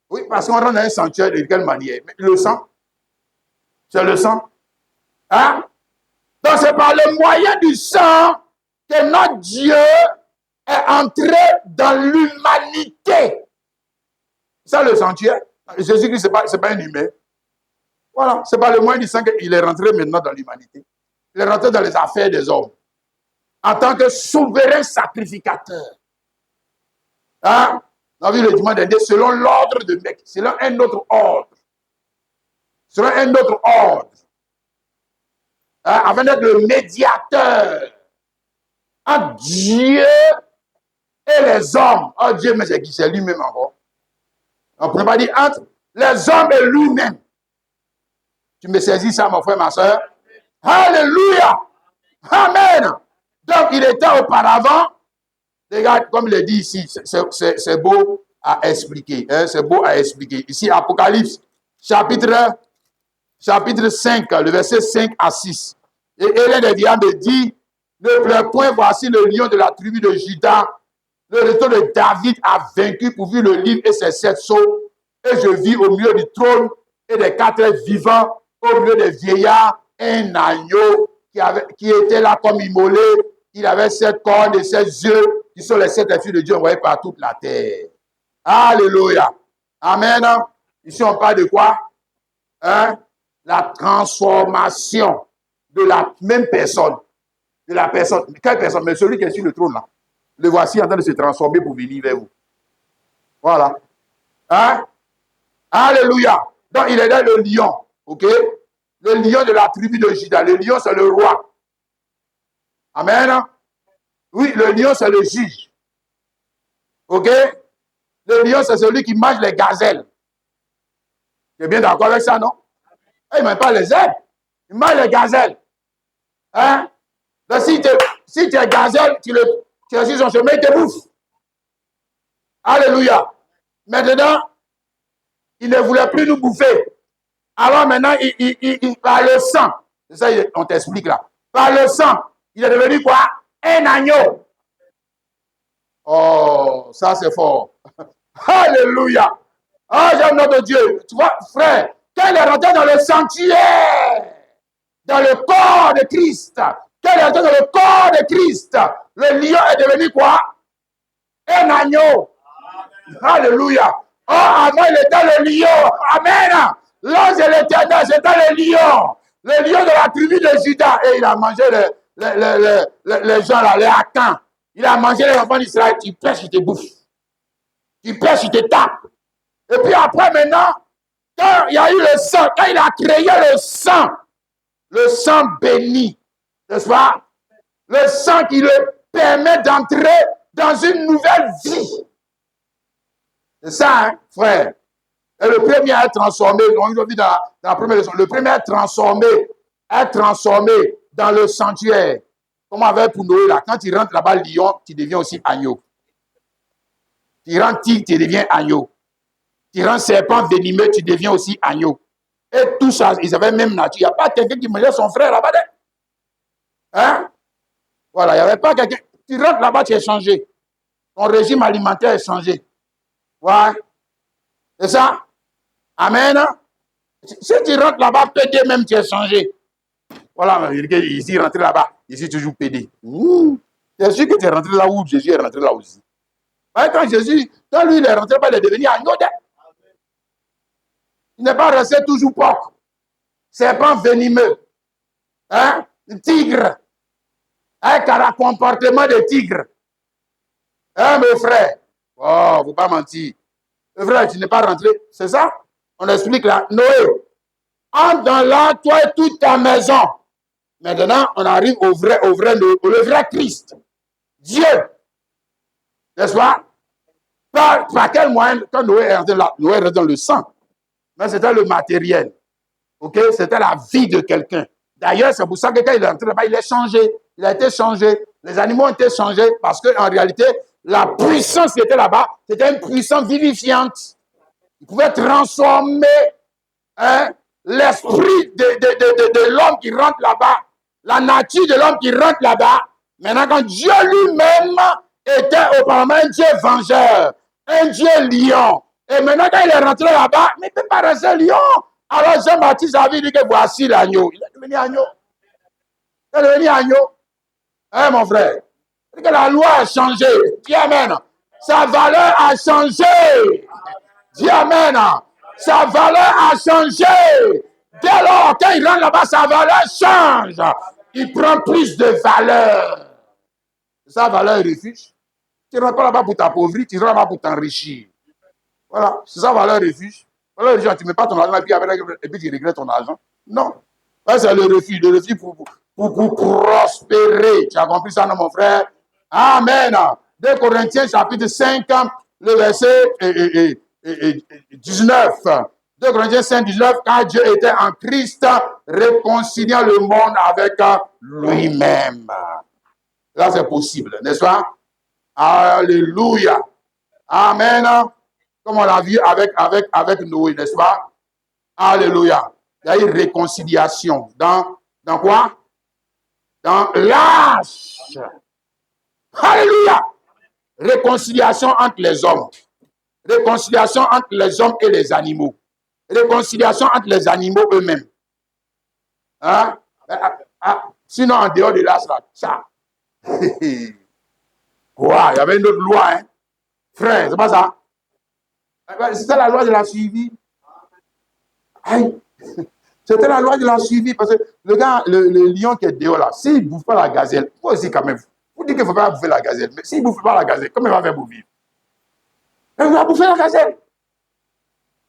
Oui, parce qu'on rentre dans un sanctuaire de quelle manière? Mais le sang. C'est le sang. Hein? Donc, c'est par le moyen du sang que notre Dieu est entré dans l'humanité. Ça, le sanctuaire. Jésus-Christ, ce n'est pas un humain. Voilà, ce n'est pas le moyen du sang qu'il est rentré maintenant dans l'humanité. Il est rentré dans les affaires des hommes. En tant que souverain sacrificateur. Hein? On a vu le dimanche dernier, selon l'ordre de Mec, selon un autre ordre. Selon un autre ordre. Hein? Afin d'être le médiateur entre Dieu et les hommes. Oh Dieu, mais c'est qui? C'est lui-même encore. On ne peut pas dire entre les hommes et lui-même. Tu me saisis ça, mon frère, ma soeur? Alléluia! Amen! Donc, il était auparavant, regarde, comme il est dit ici, c'est beau à expliquer. Hein, c'est beau à expliquer. Ici, Apocalypse, chapitre 5, le verset 5 à 6. Et Hélène de Diane me dit, ne pleure point, voici le lion de la tribu de Juda. Le retour de David a vaincu pour vivre le livre et ses 7 sceaux. Et je vis au milieu du trône et des 4 vivants, au milieu des vieillards, un agneau qui était là comme immolé. Il avait 7 cornes et 7 yeux, qui sont les 7 filles de Dieu envoyés par toute la terre. Alléluia. Amen. Ici, on parle de quoi? Hein? La transformation de la même personne. De la personne. Quelle personne? Mais celui qui est sur le trône là. Le voici en train de se transformer pour venir vers vous. Voilà. Hein? Alléluia. Donc, il est là le lion. OK? Le lion de la tribu de Juda. Le lion, c'est le roi. Amen. Oui, le lion, c'est le juge. OK? Le lion, c'est celui qui mange les gazelles. Tu es bien d'accord avec ça, non? Il ne mange pas les zèbres. Il mange les gazelles. Hein? Donc, si tu es gazelle, tu es sur son chemin, il te bouffe. Alléluia. Maintenant, il ne voulait plus nous bouffer. Alors maintenant, par le sang, c'est ça on t'explique là. Par le sang, il est devenu quoi? Un agneau. Oh, ça c'est fort. Alléluia. Ah, j'aime notre Dieu. Tu vois, frère, quand il est rentré dans le sanctuaire, dans le corps de Christ, quand il est rentré dans le corps de Christ, le lion est devenu quoi? Un agneau. Alléluia. Oh, avant, il était le lion. Amen. L'ange de l'éternel, c'était le lion. Le lion de la tribu de Juda. Et il a mangé les gens là, les Akans. Il a mangé les enfants d'Israël. Tu pêches, il te bouffe. Tu pêches, il te tape. Et puis après, maintenant, quand il y a eu le sang, quand il a créé le sang béni, n'est-ce pas? Le sang qui le permet d'entrer dans une nouvelle vie. C'est ça, hein, frère. Et le premier à être transformé, on l'a vu dans la première leçon, le premier à être transformé dans le sanctuaire. Comme avec pour Noé, là, quand tu rentres là-bas, lion, tu deviens aussi agneau. Tu rentres tigre, tu deviens agneau. Tu rentres serpent venimeux, tu deviens aussi agneau. Et tout ça, ils avaient même nature. Il n'y a pas quelqu'un qui mangeait son frère là-bas. Hein? Voilà, il n'y avait pas quelqu'un. Tu rentres là-bas, tu es changé. Ton régime alimentaire est changé. Ouais. C'est ça? Amen. Si tu rentres là-bas, pédé même, tu es changé. Voilà, ici, rentré là-bas, ici, toujours pédé. C'est sûr que tu es rentré là où Jésus est rentré là aussi. Ouais, quand lui, il est rentré, il est devenu agneau. Il n'est pas resté toujours porc. Serpent venimeux. Hein? Tigre. Un comportement de tigre. Hein, mes frères? Oh, il ne faut pas mentir. Mes frères, tu n'es pas rentré. C'est ça? On explique là. Noé, entre dans là, toi et toute ta maison. Maintenant, on arrive au vrai Christ. Dieu. N'est-ce pas? Par quel moyen, quand Noé est rentré là, Noé est rentré dans le sang. Mais c'était le matériel. OK? C'était la vie de quelqu'un. D'ailleurs, c'est pour ça que quand il est rentré là-bas, il est changé. Il a été changé. Les animaux ont été changés parce qu'en réalité, la puissance qui était là-bas, c'était une puissance vivifiante. Il pouvait transformer l'esprit de l'homme qui rentre là-bas, la nature de l'homme qui rentre là-bas. Maintenant, quand Dieu lui-même était auparavant un Dieu vengeur, un Dieu lion. Et maintenant, quand il est rentré là-bas, mais il ne peut pas rester lion. Alors Jean-Baptiste avait dit que voici l'agneau. Il est devenu agneau. Il est devenu agneau. Hein, mon frère? C'est que la loi a changé. Dis Amen. Sa valeur a changé. Dis Amen. Sa valeur a changé. Dès lors, quand il rentre là-bas, sa valeur change. Il prend plus de valeur. Sa valeur est refuge. Tu ne rentres pas là-bas pour t'appauvrir, tu rentres là-bas pour t'enrichir. Voilà, c'est ça valeur refuge. Valeur refuge, tu ne mets pas ton argent et puis tu regrettes ton argent. Non. C'est le refuge pour prospérer. Tu as compris ça, non, mon frère? Amen. 2 Corinthiens, chapitre 5, le verset 19. 2 Corinthiens 5, 19, quand Dieu était en Christ, réconciliant le monde avec lui-même. Là, c'est possible, n'est-ce pas? Alléluia. Amen. Comme on l'a vu avec Noé, n'est-ce pas? Alléluia. Il y a une réconciliation. Dans quoi? Dans l'âge. Alléluia. Réconciliation entre les hommes. Réconciliation entre les hommes et les animaux. Réconciliation entre les animaux eux-mêmes. Hein? Sinon, en dehors de l'âge, là, ça. Quoi? Il y avait une autre loi, hein? Frère, c'est pas ça? C'était la loi de la suivi. C'était la loi de la suivi. Parce que le gars, le lion qui est dehors là, s'il ne bouffe pas la gazelle, vous aussi quand même, vous dites qu'il ne faut pas bouffer la gazelle. Mais s'il ne bouffe pas la gazelle, comment il va faire pour vivre? Il va bouffer la gazelle.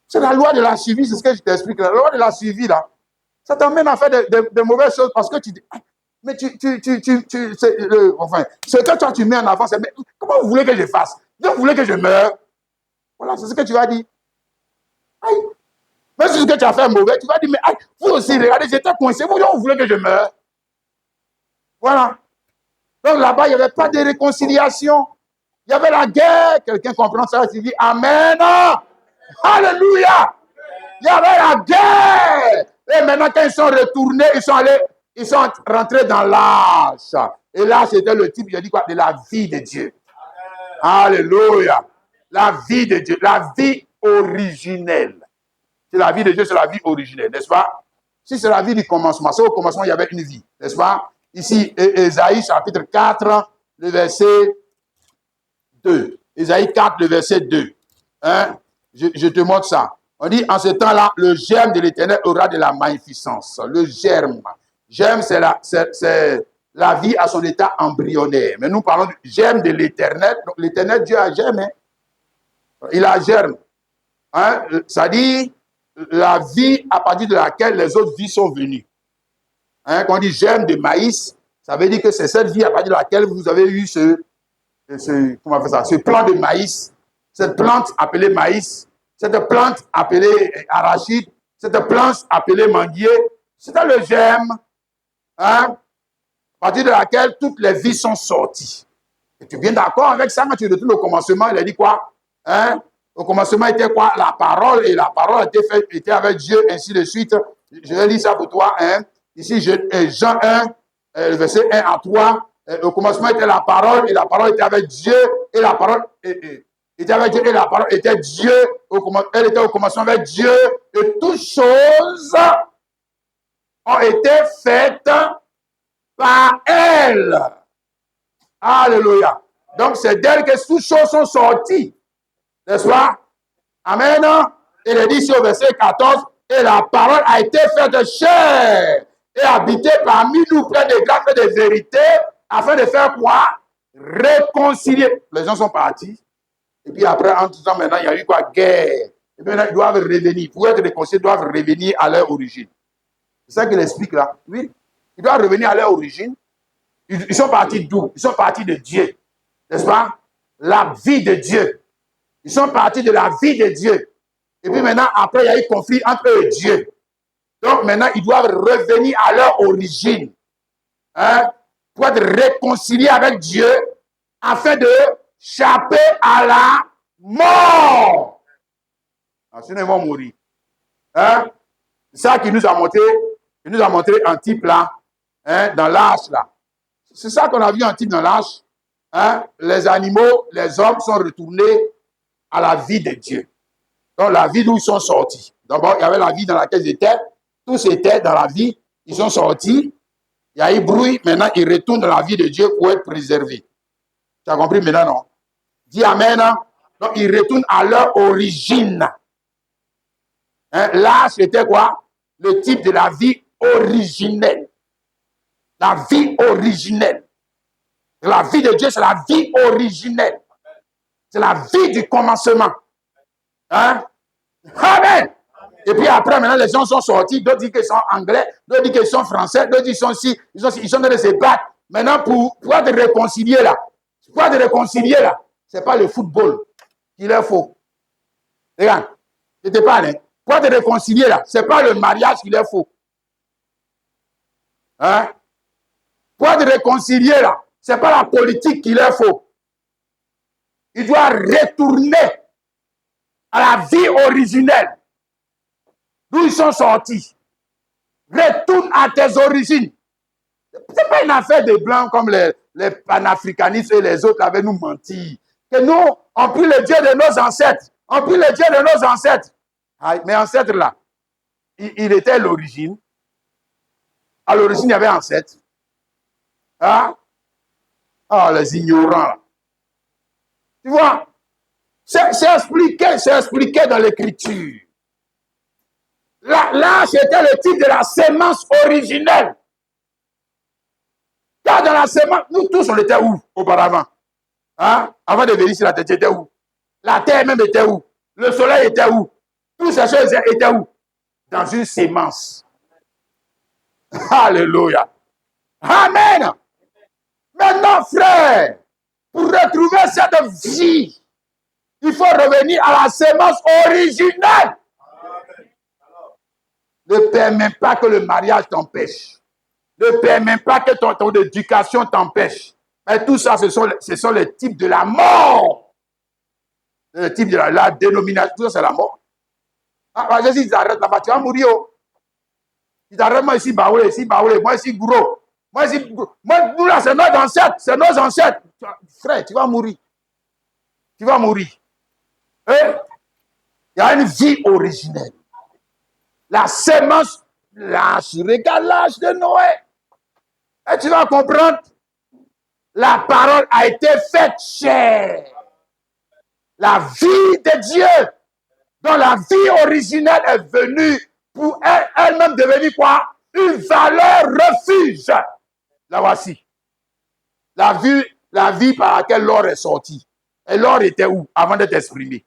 C'est la loi de la suivi, c'est ce que je t'explique. La loi de la suivi là, ça t'emmène à faire de mauvaises choses parce que tu dis, mais enfin, ce que toi tu mets en avant, c'est, mais comment vous voulez que je fasse? Vous voulez que je meure? Voilà, c'est ce que tu vas dire. Aïe. Même si ce que tu as fait mauvais, tu vas dire, mais aïe, vous aussi, regardez, j'étais coincé, vous voulez que je meure? Voilà. Donc là-bas, il n'y avait pas de réconciliation. Il y avait la guerre. Quelqu'un comprend ça, il dit Amen. Alléluia. Il y avait la guerre. Et maintenant, quand ils sont retournés, ils sont rentrés dans l'âge. Et là, c'était le type, il dit quoi? De la vie de Dieu. Alléluia. La vie de Dieu, la vie originelle. C'est la vie de Dieu, c'est la vie originelle, n'est-ce pas? Si c'est la vie du commencement, c'est au commencement, il y avait une vie, n'est-ce pas? Ici, Ésaïe, chapitre 4, le verset 2. Ésaïe 4, le verset 2. Hein? Je te montre ça. On dit, en ce temps-là, le germe de l'Éternel aura de la magnificence. Le germe. Germe, c'est la vie à son état embryonnaire. Mais nous parlons du germe de l'Éternel. Donc, l'Éternel, Dieu a germe. Hein? Il a germe. Hein? Ça dit la vie à partir de laquelle les autres vies sont venues. Hein? Quand on dit germe de maïs, ça veut dire que c'est cette vie à partir de laquelle vous avez eu ce plant de maïs, cette plante appelée maïs, cette plante appelée arachide, cette plante appelée manguier. C'était le germe, hein? À partir de laquelle toutes les vies sont sorties. Et tu es bien d'accord avec ça quand tu retournes au commencement, il a dit quoi? Hein? Au commencement était quoi? La parole, et la parole était avec Dieu, ainsi de suite. Je vais lire ça pour toi. Hein? Ici, Jean 1, verset 1 à 3. Au commencement était la parole, et la parole était avec Dieu, et la parole était avec Dieu, et la parole était Dieu. Elle était au commencement avec Dieu, et toutes choses ont été faites par elle. Alléluia. Donc, c'est d'elle que toutes choses sont sorties. N'est-ce pas? Amen. Il est dit ici au verset 14, et la parole a été faite chair et habitée parmi nous, plein de grâce et de vérité, afin de faire quoi? Réconcilier. Les gens sont partis. Et puis après, en tout temps, maintenant, il y a eu quoi? Guerre. Et maintenant, ils doivent revenir. Pour être réconciliés, ils doivent revenir à leur origine. C'est ça qu'il explique là. Oui. Ils doivent revenir à leur origine. Ils sont partis d'où? Ils sont partis de Dieu. N'est-ce pas? La vie de Dieu. Ils sont partis de la vie de Dieu. Et puis maintenant, après, il y a eu conflit entre eux et Dieu. Donc maintenant, ils doivent revenir à leur origine. Hein, pour être réconciliés avec Dieu afin de échapper à la mort. Sinon, ils vont mourir. Hein? C'est ça qui nous a montré un type là, hein, dans l'âge là. C'est ça qu'on a vu un type dans l'âge. Hein? Les animaux, les hommes sont retournés à la vie de Dieu. Donc, la vie d'où ils sont sortis. D'abord, il y avait la vie dans laquelle ils étaient. Tous étaient dans la vie. Ils sont sortis. Il y a eu bruit. Maintenant, ils retournent dans la vie de Dieu pour être préservés. Tu as compris maintenant, non? Dis Amen. Donc, ils retournent à leur origine. Hein? Là, c'était quoi? Le type de la vie originelle. La vie originelle. La vie de Dieu, c'est la vie originelle. C'est la vie du commencement. Hein? Amen. Et puis après, maintenant, les gens sont sortis. D'autres disent qu'ils sont anglais, d'autres disent qu'ils sont français, d'autres disent qu'ils sont ici. Ils sont en train de se battre. Maintenant, pour te réconcilier là, c'est pas le football qu'il leur faut. Regarde, je te parle. Hein? Pour te réconcilier là, c'est pas le mariage qu'il leur faut. Hein? Pour te réconcilier là, c'est pas la politique qu'il leur faut. Ils doivent retourner à la vie originelle. D'où ils sont sortis. Retourne à tes origines. Ce n'est pas une affaire de blancs comme les panafricanistes et les autres avaient nous menti. Que nous, on prie le Dieu de nos ancêtres. On prie le Dieu de nos ancêtres. Mais ancêtres là, il était l'origine. À l'origine, il y avait ancêtre. Hein? Ah, les ignorants là. Tu vois, c'est expliqué dans l'écriture. Là c'était le type de la sémence originelle. Car dans la sémence, nous tous, on était où auparavant? Hein? Avant de venir ici, la terre était où? La terre même était où? Le soleil était où? Toutes ces choses étaient où? Dans une sémence. Alléluia. Amen. Maintenant, frère, pour retrouver cette vie, il faut revenir à la sémence originelle. Ne permets pas que le mariage t'empêche. Ne permets pas que ton éducation t'empêche. Mais tout ça, ce sont les types de la mort. Le type de la dénomination, tout ça, c'est la mort. Ah, si ils arrêtent là-bas, tu vas mourir. Oh. Ils arrêtent, moi ici, Baoulé, moi ici, Gouro. Nous là, c'est nos ancêtres, Frère, tu vas mourir. Tu vas mourir. Il y a une vie originelle. La sémence, regarde l'âge de Noé. Et tu vas comprendre, la parole a été faite chair. La vie de Dieu, dont la vie originelle est venue pour elle-même devenir quoi? Une valeur refuge. La voici. La vie par laquelle l'or est sorti. Et l'or était où avant d'être exprimé?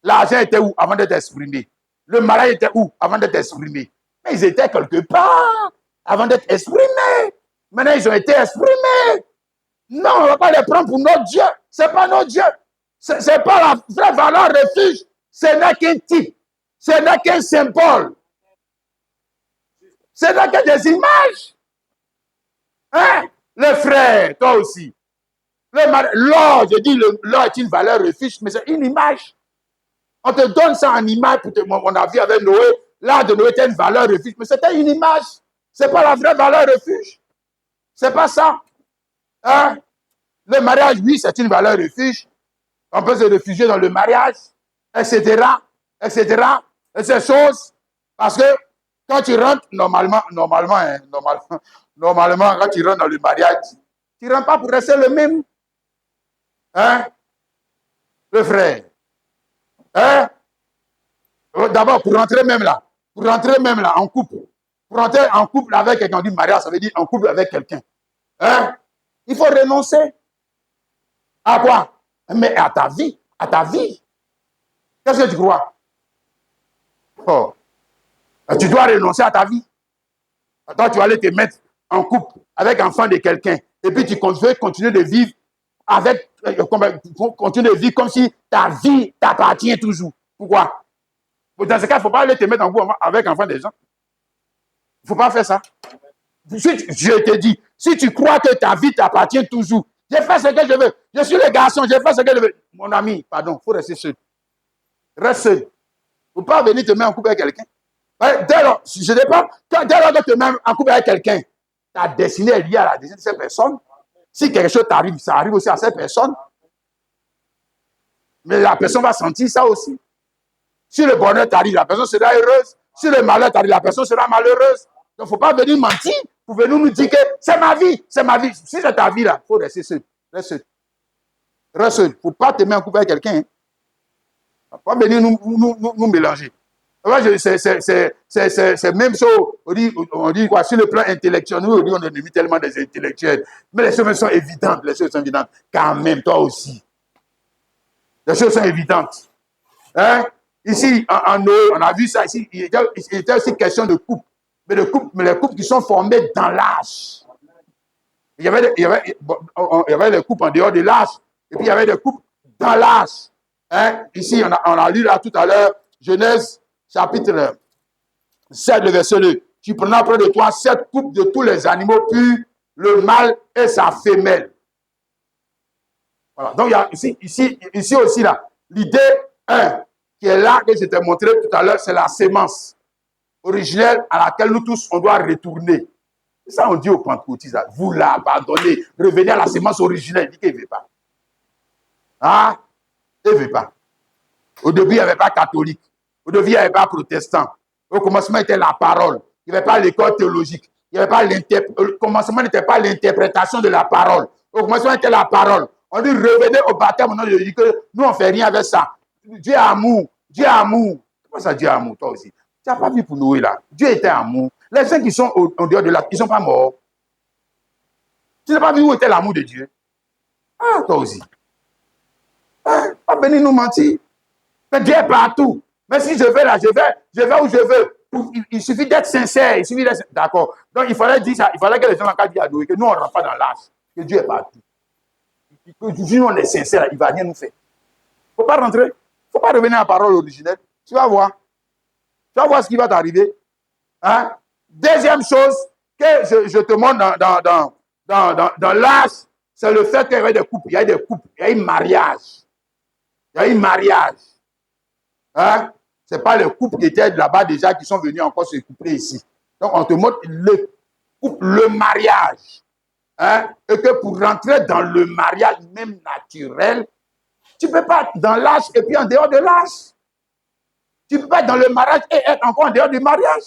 L'argent était où avant d'être exprimé? Le mariage était où avant d'être exprimé? Mais ils étaient quelque part avant d'être exprimés. Maintenant, ils ont été exprimés. Non, on ne va pas les prendre pour notre Dieu. Ce n'est pas notre Dieu. Ce n'est pas la vraie valeur refuge. Ce n'est qu'un type. Ce n'est qu'un symbole. Ce n'est que des images. Hein? Le frère, toi aussi. L'or, je dis, l'or est une valeur refuge, mais c'est une image. On te donne ça en image pour on a vu avec Noé. L'art de Noé était une valeur refuge, mais c'était une image. Ce n'est pas la vraie valeur refuge. Ce n'est pas ça. Hein? Le mariage, oui, c'est une valeur refuge. On peut se réfugier dans le mariage, etc. Et ces choses. Parce que quand tu rentres, normalement, quand tu rentres dans le mariage, tu ne rentres pas pour rester le même. Hein? Le frère. Hein? D'abord, pour rentrer même là en couple. Pour rentrer en couple avec quelqu'un, on dit mariage, ça veut dire en couple avec quelqu'un. Hein? Il faut renoncer. À quoi? Mais à ta vie. Qu'est-ce que tu crois? Oh. Tu dois renoncer à ta vie. Toi, tu vas aller te mettre en couple avec enfant de quelqu'un. Et puis tu veux continuer de vivre continuer de vivre comme si ta vie t'appartient toujours. Pourquoi? Dans ce cas, il ne faut pas aller te mettre en couple avec enfant des gens. Il ne faut pas faire ça. Je te dis, si tu crois que ta vie t'appartient toujours, je fais ce que je veux. Je suis le garçon, je fais ce que je veux. Mon ami, pardon, il faut rester seul. Reste seul. Il ne faut pas venir te mettre en couple avec quelqu'un. Dès lors que tu te mets en couple avec quelqu'un, ta destinée est liée à la destinée de cette personne. Si quelque chose t'arrive, ça arrive aussi à cette personne. Mais la personne va sentir ça aussi. Si le bonheur t'arrive, la personne sera heureuse. Si le malheur t'arrive, la personne sera malheureuse. Donc, il ne faut pas venir mentir pour venir nous dire que c'est ma vie. Si c'est ta vie, là, il faut rester seul. Reste seul. Reste seul. Il ne faut pas te mettre en couple avec quelqu'un. Il ne faut pas venir nous mélanger. C'est même chose. On dit quoi, sur le plan intellectuel, nous, on ennemi tellement des intellectuels. Mais les choses sont évidentes. Les choses sont évidentes. Quand même, toi aussi. Les choses sont évidentes. Hein? Ici, en Noé, on a vu ça ici. Il était aussi question de couple. Mais les couples qui sont formés dans l'âge. Il y avait les couples en dehors de l'âge. Et puis, il y avait des couples dans l'âge. Hein? Ici, on a lu là tout à l'heure, Genèse, chapitre 7, le verset 2. Tu prendras près de toi 7 couples de tous les animaux purs, le mâle et sa femelle. Voilà. Donc, il y a ici aussi, là, l'idée 1 qui est là, que je t'ai montré tout à l'heure, c'est la sémence originelle à laquelle nous tous, on doit retourner. C'est ça, on dit aux pentecôtistes, vous l'abandonnez, revenez à la sémence originelle. Il dit qu'il ne veut pas. Ah, il ne veut pas. Au début, il n'y avait pas catholique. Au début, il n'y avait pas protestant. Au commencement, c'était la parole. Il n'y avait pas l'école théologique. Il y avait pas au commencement, n'était pas l'interprétation de la parole. Au commencement, c'était la parole. On dit, revenez au baptême au nom de Jésus, que nous, on ne fait rien avec ça. Dieu est amour. Dieu est amour. Comment ça, Dieu est amour, toi aussi? Tu n'as pas vu pour Noé, là. Dieu était amour. Les gens qui sont en dehors de là, ils ne sont pas morts. Tu n'as pas vu où était l'amour de Dieu? Ah, toi aussi. Ah, pas venir nous mentir. Mais Dieu est partout. Mais si je vais là, je vais où je veux. Il suffit d'être sincère. D'accord. Donc, il fallait dire ça. Il fallait que les gens en cas disent à Noé que nous, on ne rentre pas dans l'âge. Que Dieu est partout. Si nous, on est sincère, il ne va rien nous faire. Il ne faut pas rentrer. Il ne faut pas revenir à la parole originelle. Tu vas voir. Tu vas voir ce qui va t'arriver. Hein? Deuxième chose que je te montre dans l'âge, c'est le fait qu'il y avait des couples. Il y a des couples. Il y a eu mariage. Il y a eu mariage. Hein? Ce n'est pas les couples qui étaient là-bas déjà qui sont venus encore se coupler ici. Donc, on te montre le mariage. Hein? Et que pour rentrer dans le mariage même naturel, tu ne peux pas être dans l'âge et puis en dehors de l'âge. Tu ne peux pas être dans le mariage et être encore en dehors du mariage.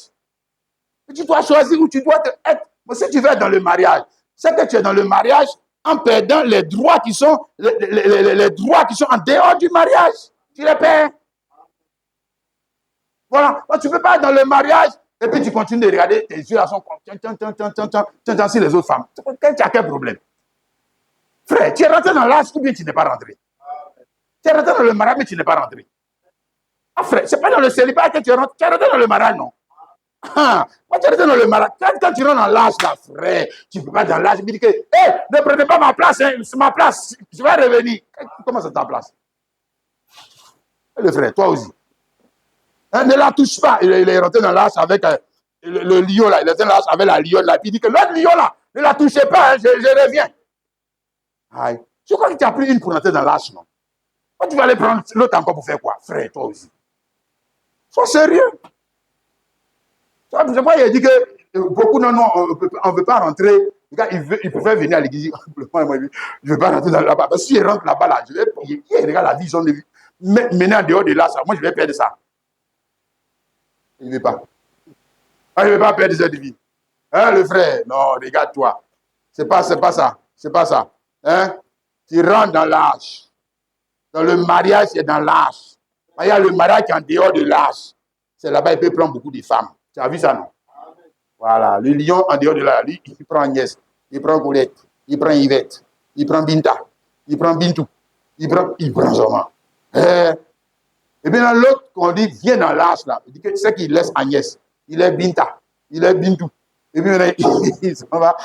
Et tu dois choisir où tu dois être. Mais si tu veux être dans le mariage, c'est que tu es dans le mariage en perdant les droits qui sont, les droits qui sont en dehors du mariage. Tu les perds. Voilà. Donc, tu ne peux pas être dans le mariage et puis tu continues de regarder tes yeux à son compte. Tiens, sur les autres femmes. Tu as quel problème? Frère, tu es rentré dans l'âge ou bien tu n'es pas rentré? Tu es rentré dans le mariage mais tu n'es pas rentré. Ah frère, ce n'est pas dans le célibat que tu es rentré. Tu es rentré dans le mariage, non? Ah, moi, tu es rentré dans le mariage. Quand tu rentres dans l'âge, là, frère, tu ne peux pas dans l'âge. Il me dit que, hé, ne prenez pas ma place, hein, c'est ma place. Je vais revenir. Comment c'est ta place? Le frère, toi aussi. Hein, ne la touche pas. Il est rentré dans l'âge avec le lion, là. Il est rentré dans l'âge avec la lionne, là. Puis il dit que l'autre lion, là, ne la touchez pas, hein, je reviens. Aïe. Je crois que tu as pris une pour rentrer dans l'âge, non? Quand tu vas aller prendre l'autre encore pour faire quoi? Frère, toi aussi. Sois sérieux. Je crois qu'il a dit que beaucoup non, on ne veut pas rentrer. Il préfère venir à l'église. Je ne veux pas rentrer là-bas. Parce que si je rentre là-bas, là, je vais payer. Regarde la vision de vie. Maintenant, en dehors de là, ça, moi, je vais perdre ça. Il ne veut pas. Ah, je ne veux pas perdre cette vie. Hein, le frère? Non, regarde-toi. C'est pas ça. C'est pas ça. Hein? Tu rentres dans l'âge. Dans le mariage, c'est dans l'âge. Il y a le mariage qui est en dehors de l'âge. C'est là-bas, il peut prendre beaucoup de femmes. Tu as vu ça, non? Voilà. Le lion, en dehors de l'âge, lui, il prend Agnès, il prend Colette, il prend Yvette, il prend Binta, il prend Bintou, il prend Zoma. Et bien, l'autre, qu'on dit, vient dans l'âge, là, il dit que c'est qu'il laisse Agnès, il est Binta, il est Bintou. Et puis, il s'en va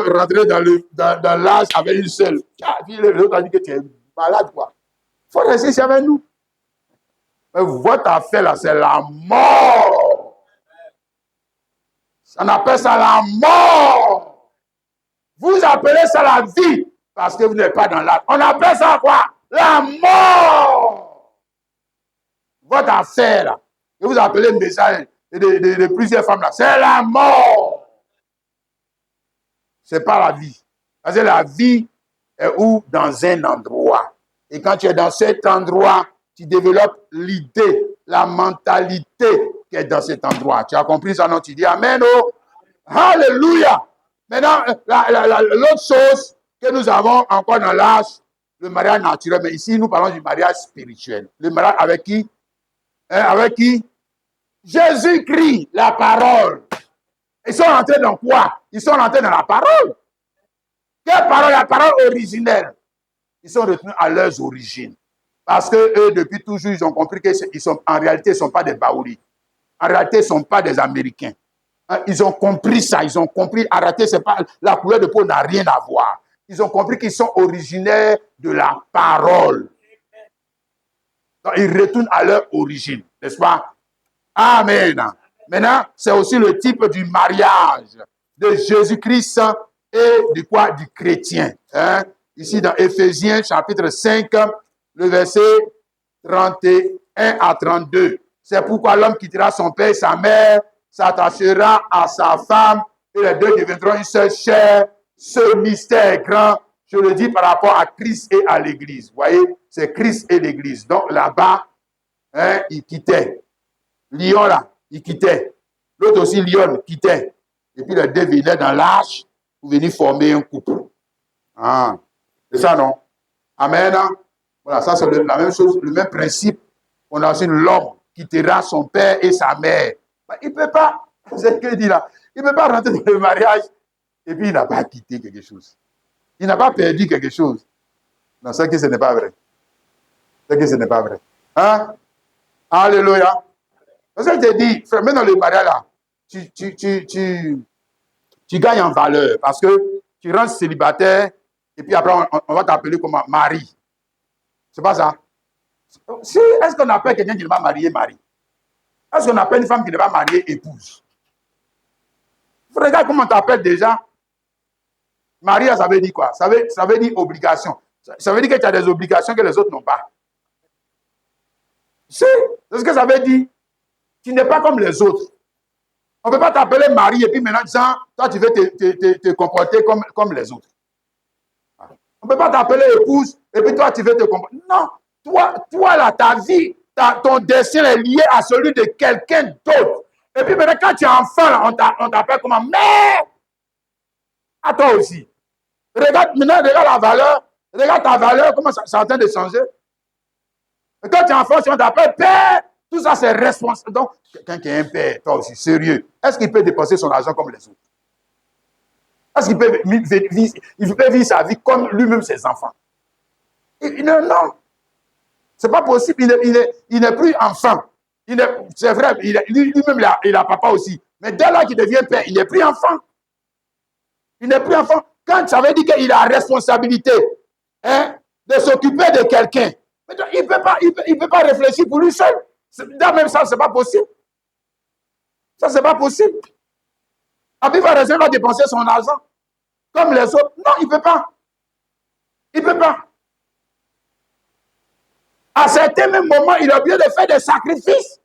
rentrer dans l'âge avec une seule. Puis l'autre a dit que tu es malade, quoi. Il faut rester ici avec nous. Mais votre affaire, là, c'est la mort. On appelle ça la mort. Vous appelez ça la vie parce que vous n'êtes pas dans l'âge. On appelle ça quoi? La mort. Votre affaire, là, que vous appelez le message de plusieurs femmes, là, c'est la mort. Ce n'est pas la vie. Parce que la vie est où? Dans un endroit. Et quand tu es dans cet endroit, tu développes l'idée, la mentalité qui est dans cet endroit. Tu as compris ça, non? Tu dis Amen, oh? Alléluia. Maintenant, l'autre chose que nous avons encore dans l'âge, le mariage naturel, mais ici, nous parlons du mariage spirituel. Le mariage avec qui? Avec qui? Jésus-Christ, la parole. Ils sont rentrés dans quoi? Ils sont rentrés dans la parole. Quelle parole? La parole originelle. Ils sont retenus à leurs origines. Parce que eux, depuis toujours, ils ont compris qu'en réalité, ils ne sont pas des Baouli. En réalité, ils ne sont pas des Américains. Ils ont compris ça. Ils ont compris, arrêtez, c'est pas, la couleur de peau n'a rien à voir. Ils ont compris qu'ils sont originaires de la parole. Donc, ils retournent à leur origine, n'est-ce pas? Amen. Maintenant, c'est aussi le type du mariage de Jésus-Christ et du quoi? Du chrétien. Hein? Ici, dans Éphésiens, chapitre 5, le verset 31 à 32. C'est pourquoi l'homme quittera son père et sa mère, s'attachera à sa femme, et les deux deviendront une seule chair. Ce mystère est grand, je le dis par rapport à Christ et à l'Église. Vous voyez, c'est Christ et l'Église. Donc là-bas, hein, il quittait. Lion là, il quittait. L'autre aussi, Lion, quittait. Et puis les deux venaient dans l'arche pour venir former un couple. Ah, c'est ça, non? Amen. Voilà, ça c'est la même chose, le même principe. On a aussi l'homme quittera son père et sa mère. Il ne peut pas, c'est ce qu'il dit là, il ne peut pas rentrer dans le mariage et puis il n'a pas quitté quelque chose. Il n'a pas perdu quelque chose. Non, c'est que ce n'est pas vrai. C'est que ce n'est pas vrai. Hein? Alléluia. Parce que je te dis, même dans le mariage là, tu gagnes en valeur parce que tu rentres célibataire et puis après on va t'appeler comme mari. C'est pas ça? Si, est-ce qu'on appelle quelqu'un qui n'est pas marié, mari? Est-ce qu'on appelle une femme qui n'est pas mariée, épouse? Regarde comment on t'appelle déjà. Maria, ça veut dire quoi? Ça veut dire obligation. Ça veut dire que tu as des obligations que les autres n'ont pas. Si, c'est ce que ça veut dire. Tu n'es pas comme les autres. On ne peut pas t'appeler mari et puis maintenant, disant, toi, tu veux te comporter comme les autres. On ne peut pas t'appeler épouse et puis toi, tu veux te comporter. Non. Toi là, ta vie, ton destin est lié à celui de quelqu'un d'autre. Et puis maintenant, quand tu es enfant, on t'appelle comment? Mère! À toi aussi. Regarde la valeur. Regarde ta valeur, comment ça est en train de changer. Et quand tu es enfant, si on t'appelle père, tout ça c'est responsable. Donc, quelqu'un qui est un père, toi aussi, sérieux, est-ce qu'il peut dépenser son argent comme les autres? Est-ce qu'il peut vivre sa vie comme lui-même ses enfants? Non. C'est pas possible. Il n'est plus enfant. C'est vrai, lui-même, il a papa aussi. Mais dès lors qu'il devient père, il n'est plus enfant. Il n'est plus enfant. Quand ça veut dire qu'il a la responsabilité de s'occuper de quelqu'un, il ne peut pas réfléchir pour lui seul. Dans même ça, ce n'est pas possible. Ça, ce n'est pas possible. Après, il va raison, il va dépenser son argent. Comme les autres. Non, il ne peut pas. Il ne peut pas. À certains mêmes moments, il a obligé de faire des sacrifices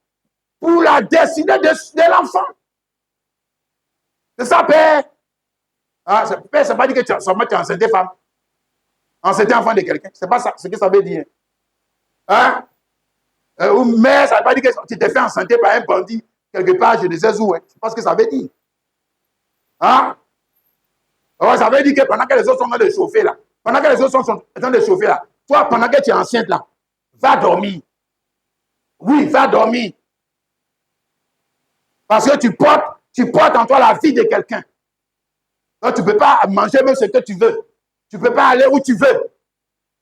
pour la destinée de l'enfant. C'est ça, père. Ah, père, ça ne veut pas dire que tu es enceinte femme. Enceinte enfant de quelqu'un. Ce n'est pas ça, ce que ça veut dire. Hein? Ou mère, ça ne veut pas dire que tu t'es fait enceinter par un bandit quelque part, je ne sais où. Hein. C'est pas ce que ça veut dire. Hein? Alors, ça veut dire que pendant que les autres sont en train de chauffer là, pendant que les autres sont en train de chauffer là, toi, pendant que tu es enceinte là, va dormir. Oui, va dormir. Parce que tu portes en toi la vie de quelqu'un. Donc, tu ne peux pas manger même ce que tu veux. Tu ne peux pas aller où tu veux.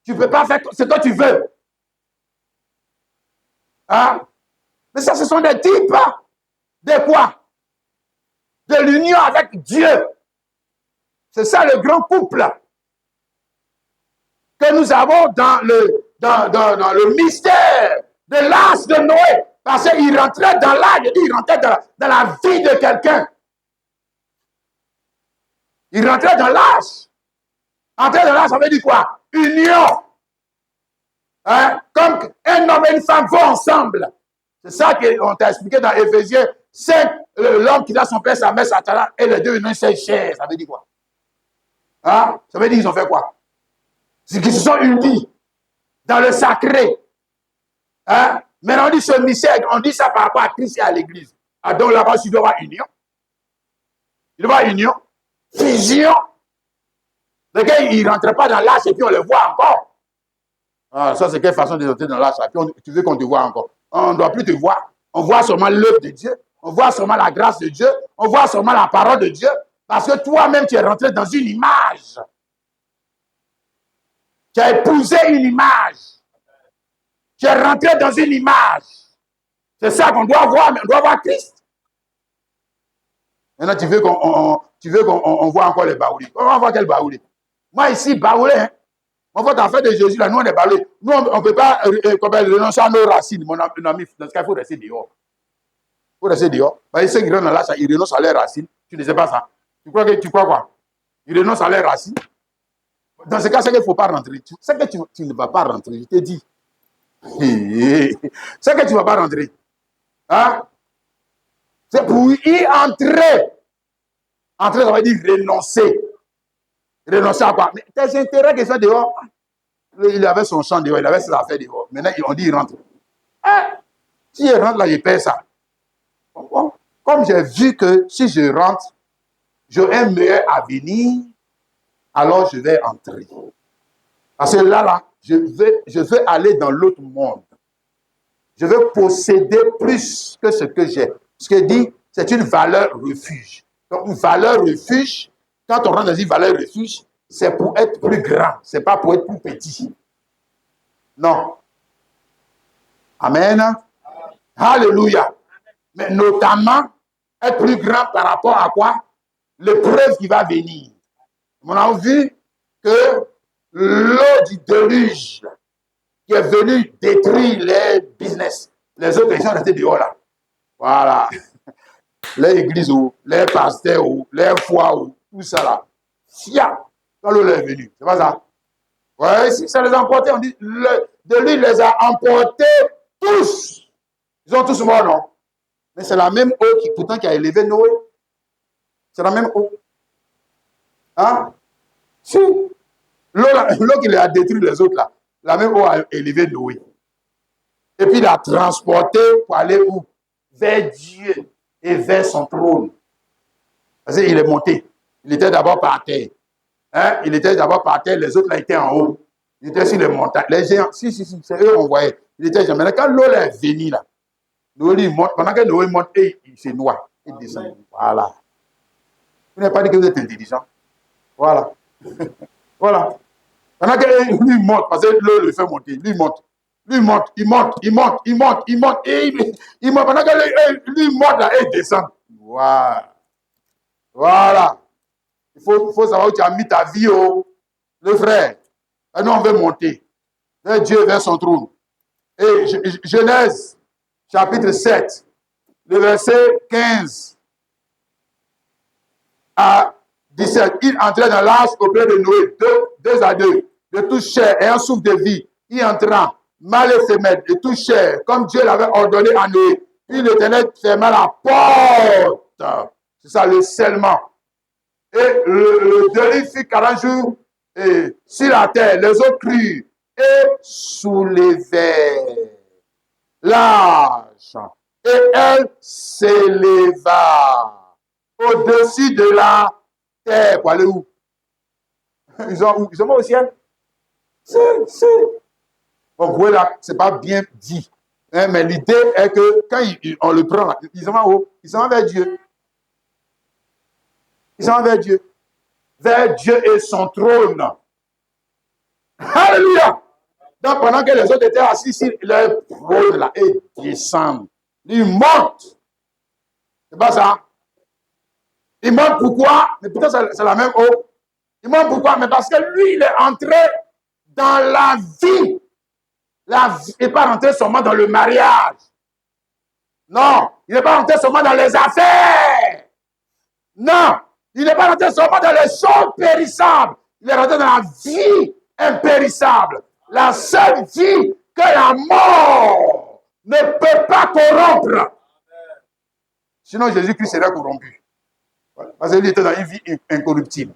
Tu ne peux pas faire ce que tu veux. Hein? Mais ça, ce sont des types de quoi? De l'union avec Dieu. C'est ça le grand couple que nous avons dans le mystère de l'âge de Noé. Parce qu'il rentrait dans l'âge, il rentrait dans la vie de quelqu'un. Il rentrait dans l'âge. Entrer dans l'âge, ça veut dire quoi? Union. Hein? Comme un homme et une femme vont ensemble. C'est ça qu'on t'a expliqué dans Éphésiens 5. L'homme qui a son père, sa mère, sa tara, et les deux une seule chair. Ça veut dire quoi? Hein? Ça veut dire qu'ils ont fait quoi? C'est qu'ils se sont unis dans le sacré. Hein? Mais on dit ce mystère, on dit ça par rapport à Christ et à l'Église. Ah, donc là-bas, il doit y avoir union. Il doit y avoir union. Fusion. Les gars, ils ne rentrent pas dans l'âge et puis on le voit encore. Ah, ça, c'est quelle façon d'entrer dans l'arche? Tu veux qu'on te voit encore? On ne doit plus te voir. On voit seulement l'œuvre de Dieu. On voit seulement la grâce de Dieu. On voit seulement la parole de Dieu. Parce que toi-même, tu es rentré dans une image. Tu as épousé une image. Tu es rentré dans une image. C'est ça qu'on doit voir, mais on doit voir Christ. Maintenant, tu veux qu'on voit encore les baoulés. On voit quel baoulé? Moi, ici, baoulé, hein? On voit en fait de Jésus, là, nous, on est baoulés. Nous, on ne peut pas renoncer à nos racines. Mon ami, dans ce cas, il faut rester dehors. Il faut rester dehors. Ceux qui rentrent là, ils renoncent à leurs racines. Tu ne sais pas ça. Tu crois quoi? Ils renoncent à leurs racines. Dans ce cas, c'est qu'il ne faut pas rentrer. C'est que tu ne vas pas rentrer, je te dis. C'est que tu ne vas pas rentrer. Hein? C'est pour y entrer. Entrer, ça veut dire renoncer. Renoncer à quoi? Mais tes intérêts qui sont dehors. Il avait son champ dehors, il avait ses affaires dehors. Maintenant, on dit il rentre. Hein? Si il rentre là, il paie ça. Bon, comme j'ai vu que si je rentre, j'aurai un meilleur avenir, alors je vais entrer. Parce que là, je veux aller dans l'autre monde. Je veux posséder plus que ce que j'ai. Ce que dit, c'est une valeur refuge. Donc, une valeur refuge, quand on rentre dans une valeur refuge, c'est pour être plus grand. Ce n'est pas pour être plus petit. Non. Amen. Alléluia. Mais notamment, être plus grand par rapport à quoi? L'épreuve qui va venir. On a vu que l'eau du déluge qui est venue détruire les business. Les autres, ils sont restés dehors là. Voilà. Les églises, les pasteurs, les foires, tout ça là. Sia, quand l'eau est venue. C'est pas ça? Oui, si ça les a emportés, on dit, de lui, il les a emportés tous. Ils ont tous morts, non? Mais c'est la même eau pourtant qui a élevé Noé. C'est la même eau. Hein? Si. L'eau qui les a détruit les autres là, la même eau a élevé Noé. Et puis il a transporté pour aller où? Vers Dieu et vers son trône. Parce qu'il est monté. Il était d'abord par terre. Hein? Il était d'abord par terre, les autres là étaient en haut. Il était sur les montagnes. Les géants, si, c'est eux on voyait. Il était jamais là. Quand l'eau est venue là, Noé monte. Pendant que Noé monte, il se noie. Il descend. Voilà. Vous n'avez pas dit que vous êtes intelligent. Voilà. Voilà. Pendant que lui monte, parce que l'eau le fait monter, lui monte. Lui monte, il monte. Et il monte. Pendant que lui monte là, et il descend. Voilà. Voilà. Il faut savoir où tu as mis ta vie, oh, le frère. Et nous, on veut monter vers Dieu, vers son trône. Et Genèse, chapitre 7, le verset 15 à 17. Il entrait dans l'arche auprès de Noé, deux à deux, de toute chair et un souffle de vie. Il entra, mâle et femelle, de toute chair, comme Dieu l'avait ordonné à Noé. Puis l'Éternel ferma la porte. C'est ça, le scellement. Et le déluge fit 40 jours sur la terre. Les eaux crurent et soulevèrent l'arche. Et elle s'éleva au-dessus de la terre. Pour aller où? Ils sont au ciel? C'est. Bon, voilà, c'est pas bien dit. Hein, mais l'idée est que quand on le prend, ils sont en haut. Ils sont vers Dieu. Ils sont vers Dieu. Vers Dieu et son trône. Alléluia! Donc, pendant que les autres étaient assis sur leur trône là, et descendent, ils montent. C'est pas ça? Ils montent pourquoi? Mais putain, c'est la même eau. Ils montent pourquoi? Mais parce que lui, il est entré dans la vie. Il n'est pas rentré seulement dans le mariage. Non, il n'est pas rentré seulement dans les affaires. Non, il n'est pas rentré seulement dans les choses périssables. Il est rentré dans la vie impérissable. La seule vie que la mort ne peut pas corrompre. Sinon, Jésus-Christ serait corrompu. Parce qu'il était dans une vie incorruptible.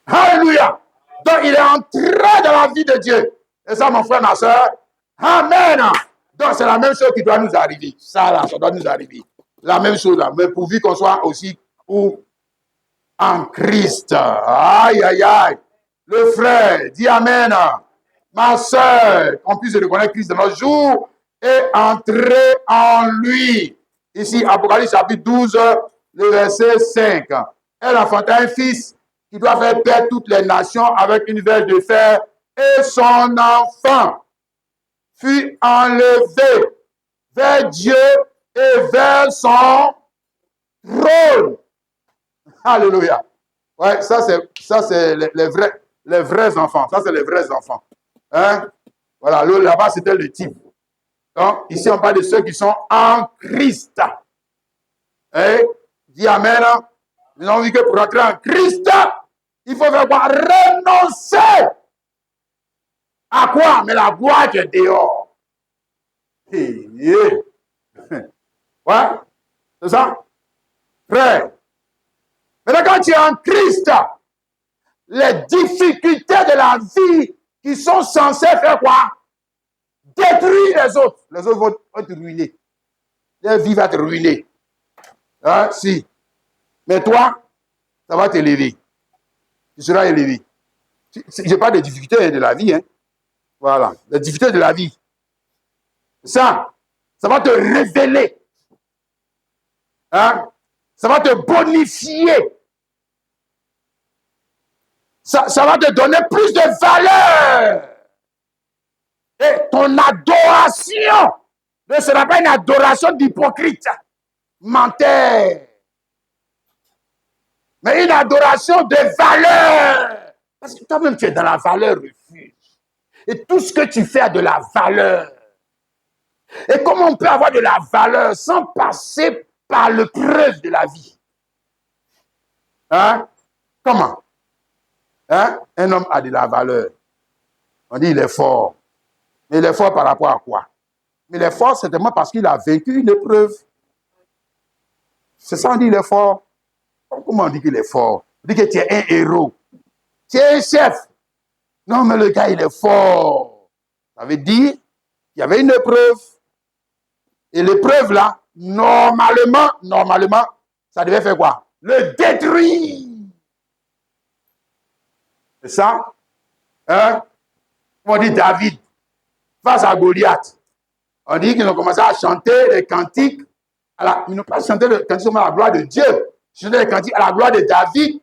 Alléluia. Donc, il est entré dans la vie de Dieu. Et ça, mon frère, ma soeur. Amen. Donc, c'est la même chose qui doit nous arriver. Ça, là, ça doit nous arriver. La même chose, là. Mais pourvu qu'on soit aussi en Christ. Aïe, aïe, aïe. Le frère dit Amen. ma sœur, qu'on puisse reconnaître Christ de nos jours et entrer en lui. Ici, Apocalypse chapitre 12, le verset 5. Elle enfanta un fils qui doit faire paix toutes les nations avec une verge de fer, et son enfant fut enlevé vers Dieu et vers son trône. Alléluia. Ouais, ça c'est les vrais enfants. Ça c'est les vrais enfants. Hein? Voilà, là-bas c'était le type. Donc ici on parle de ceux qui sont en Christ. Et dis amen. Nous avons vu que pour entrer en Christ, il faut faire quoi? Renoncer. À quoi? Mais la gloire qui est dehors. Ouais, c'est ça? Frère. Maintenant, quand tu es en Christ, les difficultés de la vie qui sont censées faire quoi? Détruire les autres. Les autres vont être ruinés. Leur vie va être ruinée. Hein? Si. Mais toi, ça va t'élever. Tu seras élevé. Je parle des difficultés de la vie. Hein? Voilà. Les difficultés de la vie. Ça va te révéler. Hein? Ça va te bonifier. Ça va te donner plus de valeur. Et ton adoration ne sera pas une adoration d'hypocrite, menteur, mais une adoration de valeur. Parce que toi-même, tu es dans la valeur refuge. Et tout ce que tu fais a de la valeur. Et comment on peut avoir de la valeur sans passer par l'épreuve de la vie? Hein? Comment? Hein? Un homme a de la valeur. On dit il est fort. Mais il est fort par rapport à quoi? Mais il est fort certainement parce qu'il a vaincu une épreuve. C'est ça, on dit il est fort. Comment on dit qu'il est fort? On dit que tu es un héros. Tu es un chef. Non, mais le gars, il est fort. Ça veut dire qu'il y avait une épreuve. Et l'épreuve là, normalement, ça devait faire quoi? Le détruire. C'est ça? Hein? On dit David, face à Goliath. On dit qu'ils ont commencé à chanter les cantiques. Ils n'ont pas chanté les cantiques à la gloire de Dieu. Ils chantaient les cantiques à la gloire de David.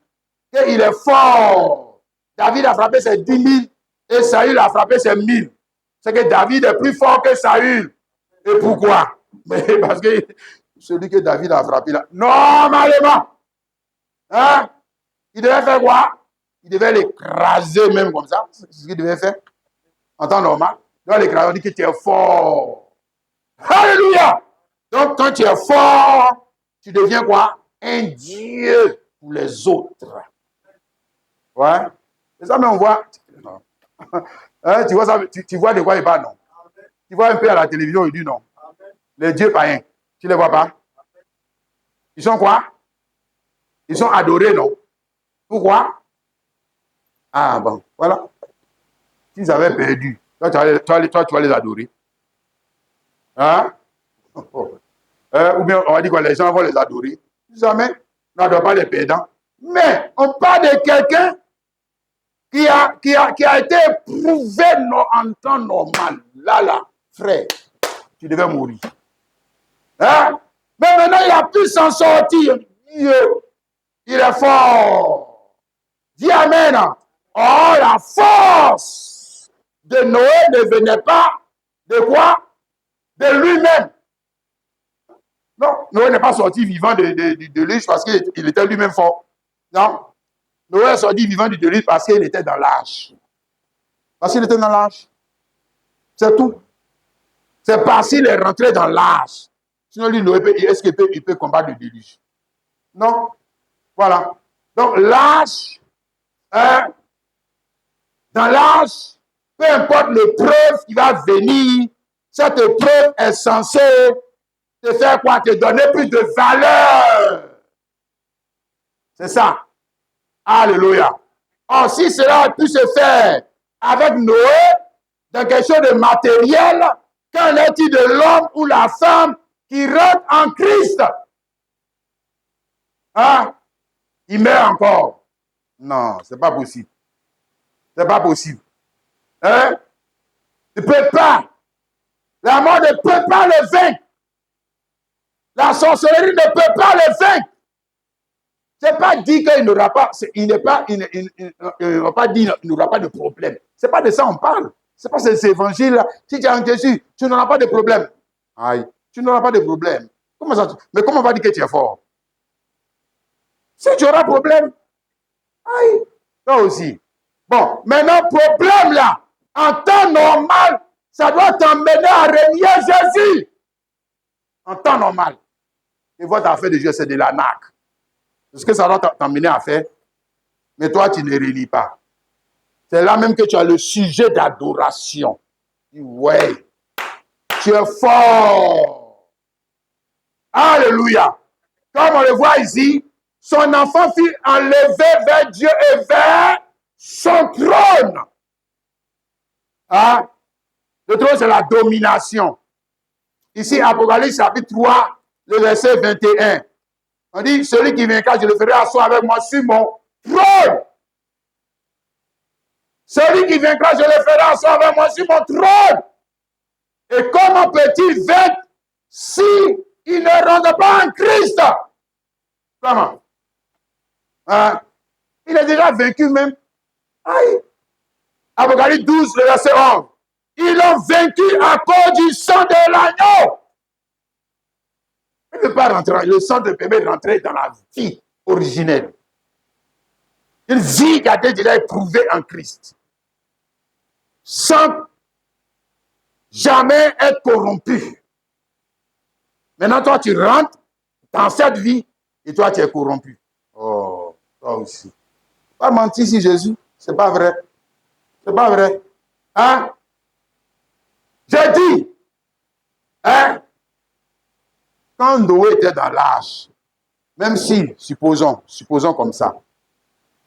Et il est fort. David a frappé ses 10 000 et Saül a frappé ses 1000. C'est que David est plus fort que Saül. Et pourquoi? Mais parce que celui que David a frappé là, normalement, hein, il devait faire quoi? Il devait l'écraser même comme ça. C'est ce qu'il devait faire. En temps normal. Il doit l'écraser. On dit que tu es fort. Alléluia! Donc, quand tu es fort, tu deviens quoi? Un Dieu pour les autres. Ouais. Et ça, mais on voit. Non. Hein, tu vois ça, tu vois de quoi il parle, non? Tu vois un peu à la télévision, il dit non. Les dieux païens, tu ne les vois pas? Ils sont quoi? Ils sont adorés, non? Pourquoi? Ah bon, voilà. S'ils avaient perdu, toi, tu vas les adorer. Hein? Ou bien on va dire que les gens vont les adorer. Jamais. On n'adore pas les perdants. Mais on parle de quelqu'un qui a été éprouvé en temps normal. Là, frère, tu devais mourir. Hein? Mais maintenant, il a pu s'en sortir. Dieu, il est fort. Dis amen. Oh, la force de Noé ne venait pas de quoi? De lui-même. Non, Noé n'est pas sorti vivant de l'île parce qu'il était lui-même fort. Non. Noé est sorti vivant du déluge parce qu'il était dans l'âge. Parce qu'il était dans l'âge. C'est tout. C'est parce qu'il est rentré dans l'âge. Sinon, lui, Noé, est-ce qu'il peut combattre le déluge? Non. Voilà. Donc, l'âge, dans l'âge, peu importe l'épreuve qui va venir, cette épreuve est censée te faire quoi? Te donner plus de valeur. C'est ça. Alléluia. Or, si cela a pu se faire avec Noé, dans quelque chose de matériel, qu'en est-il de l'homme ou la femme qui rentre en Christ? Hein? Il meurt encore. Non, c'est pas possible. C'est pas possible. Hein? Ne peut pas. La mort ne peut pas le vaincre. La sorcellerie ne peut pas le vaincre. C'est pas dit qu'il n'aura pas, il n'a pas dit qu'il n'aura pas de problème. C'est pas de ça on parle. C'est pas ces évangiles-là. Si tu es en Jésus, tu n'auras pas de problème. Aïe, tu n'auras pas de problème. Comment ça? Mais comment on va dire que tu es fort? Si tu auras problème, aïe, toi aussi. Bon, maintenant, problème là, en temps normal, ça doit t'emmener à renier Jésus. En temps normal. Et votre affaire de Dieu, c'est de l'arnaque. C'est ce que ça doit t'emmener à faire. Mais toi, tu ne relis pas. C'est là même que tu as le sujet d'adoration. Ouais, tu es fort. Alléluia. Comme on le voit ici, son enfant fut enlevé vers Dieu et vers son trône. Hein? Le trône, c'est la domination. Ici, Apocalypse chapitre 3, le verset 21. On dit, celui qui vaincra, je le ferai asseoir avec moi sur mon trône. Celui qui vaincra, je le ferai asseoir avec moi sur mon trône. Et comment peut-il vaincre si il ne rentre pas en Christ? Comment? Hein? Il est déjà vaincu même. Aïe. Apocalypse 12, le verset 11. Ils l'ont vaincu à cause du sang de l'agneau. Il ne peut pas rentrer. Le sang te permet de rentrer dans la vie originelle. Une vie qui a été déjà éprouvée en Christ. Sans jamais être corrompu. Maintenant, toi, tu rentres dans cette vie et toi, tu es corrompu. Oh, toi aussi. Pas mentir si Jésus. C'est pas vrai. C'est pas vrai. Hein? J'ai dit, hein? Quand Noé était dans l'âge, même si, supposons comme ça,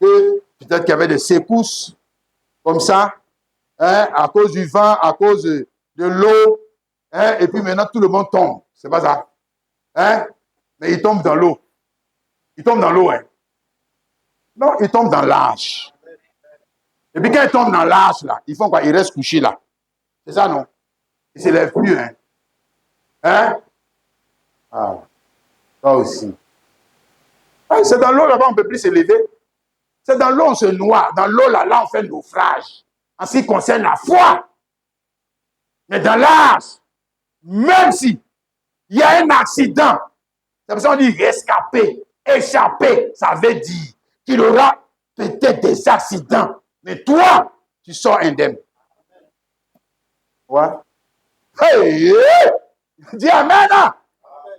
que peut-être qu'il y avait des secousses, comme ça, hein, à cause du vent, à cause de l'eau, hein, et puis maintenant tout le monde tombe. C'est pas ça. Hein? Mais il tombe dans l'eau. Il tombe dans l'eau, hein? Non, il tombe dans l'âge. Et puis quand il tombe dans l'âge, là, ils font quoi? Il reste couché là. C'est ça, non? Il ne se lève plus, hein? Hein? Ah, toi aussi. Ah, c'est dans l'eau là-bas, on ne peut plus se lever. C'est dans l'eau, on se noie. Dans l'eau, là, on fait naufrage. En ce qui concerne la foi. Mais dans l'âge, même si il y a un accident, c'est pour ça qu'on dit rescapé, échappé, ça veut dire qu'il aura peut-être des accidents. Mais toi, tu sors indemne. Ouais. Hey, hey. Dis amen.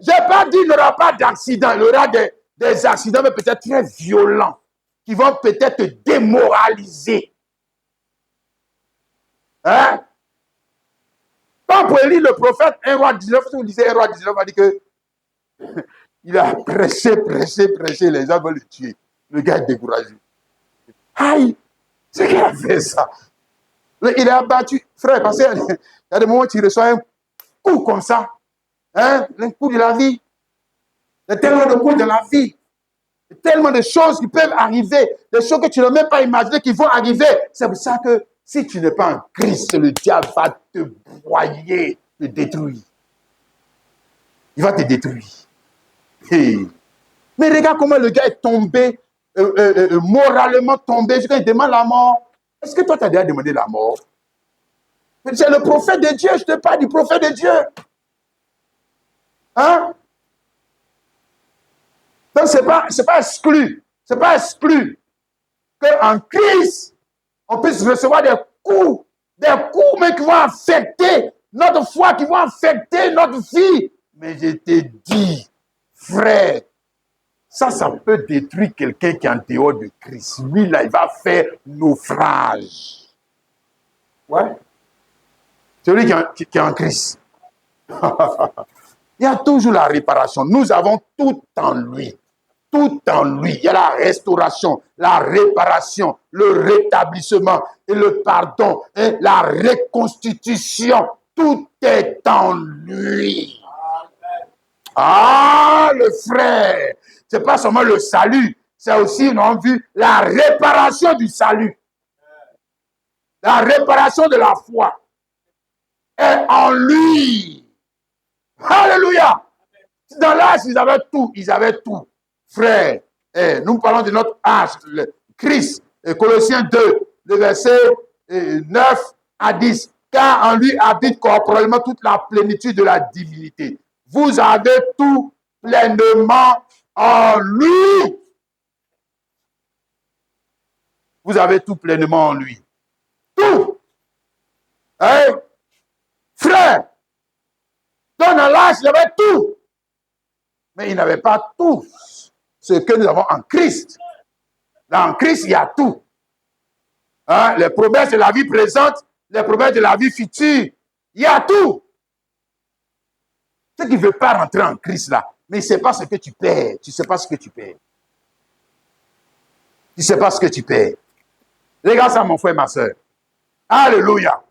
Je n'ai pas dit qu'il n'y aura pas d'accident. Il y aura des accidents, mais peut-être très violents, qui vont peut-être te démoraliser. Hein? Quand vous lire le prophète 1 roi 19, si vous lisez 1 roi 19, on dit que il a prêché, les gens veulent le tuer. Le gars est découragé. Aïe, c'est qu'il a fait ça. Il a abattu, frère, parce qu'il y a des moments où tu reçois un coup comme ça. Hein? Un coup de la vie. Il y a tellement de coups de la vie. Il y a tellement de choses qui peuvent arriver. Des choses que tu n'as même pas imaginé qui vont arriver. C'est pour ça que si tu n'es pas en Christ, le diable va te broyer, te détruire. Il va te détruire. Hey. Mais regarde comment le gars est tombé, moralement tombé, jusqu'à il demande la mort. Est-ce que toi, tu as déjà demandé la mort? C'est le prophète de Dieu, je te parle du prophète de Dieu. Hein? Donc, ce n'est pas exclu. C'est pas exclu qu'en Christ, on puisse recevoir des coups mais qui vont affecter notre foi, qui vont affecter notre vie. Mais je te dis, frère, ça peut détruire quelqu'un qui est en dehors de Christ. Lui, là, il va faire naufrage. Ouais. Celui qui est en Christ. Il y a toujours la réparation. Nous avons tout en lui. Tout en lui. Il y a la restauration, la réparation, le rétablissement et le pardon et la reconstitution. Tout est en lui. Ah, le frère. Ce n'est pas seulement le salut. C'est aussi, nous avons vu, la réparation du salut. La réparation de la foi. est en lui. Alléluia. Dans l'âge, ils avaient tout. Ils avaient tout. Frère, nous parlons de notre âge, le Christ. Colossiens 2, le verset 9 à 10. Car en lui habite corporellement toute la plénitude de la divinité. Vous avez tout pleinement en lui. Vous avez tout pleinement en lui. Tout. Hein? Frère, dans l'âge, il avait tout. Mais il n'avait pas tout ce que nous avons en Christ. Dans Christ, il y a tout. Hein? Les promesses de la vie présente, les promesses de la vie future, il y a tout. Ceux qui ne veulent pas rentrer en Christ là, mais il ne sait pas ce que tu perds. Tu ne sais pas ce que tu perds. Tu ne sais pas ce que tu perds. Regarde ça, mon frère et ma soeur. Alléluia.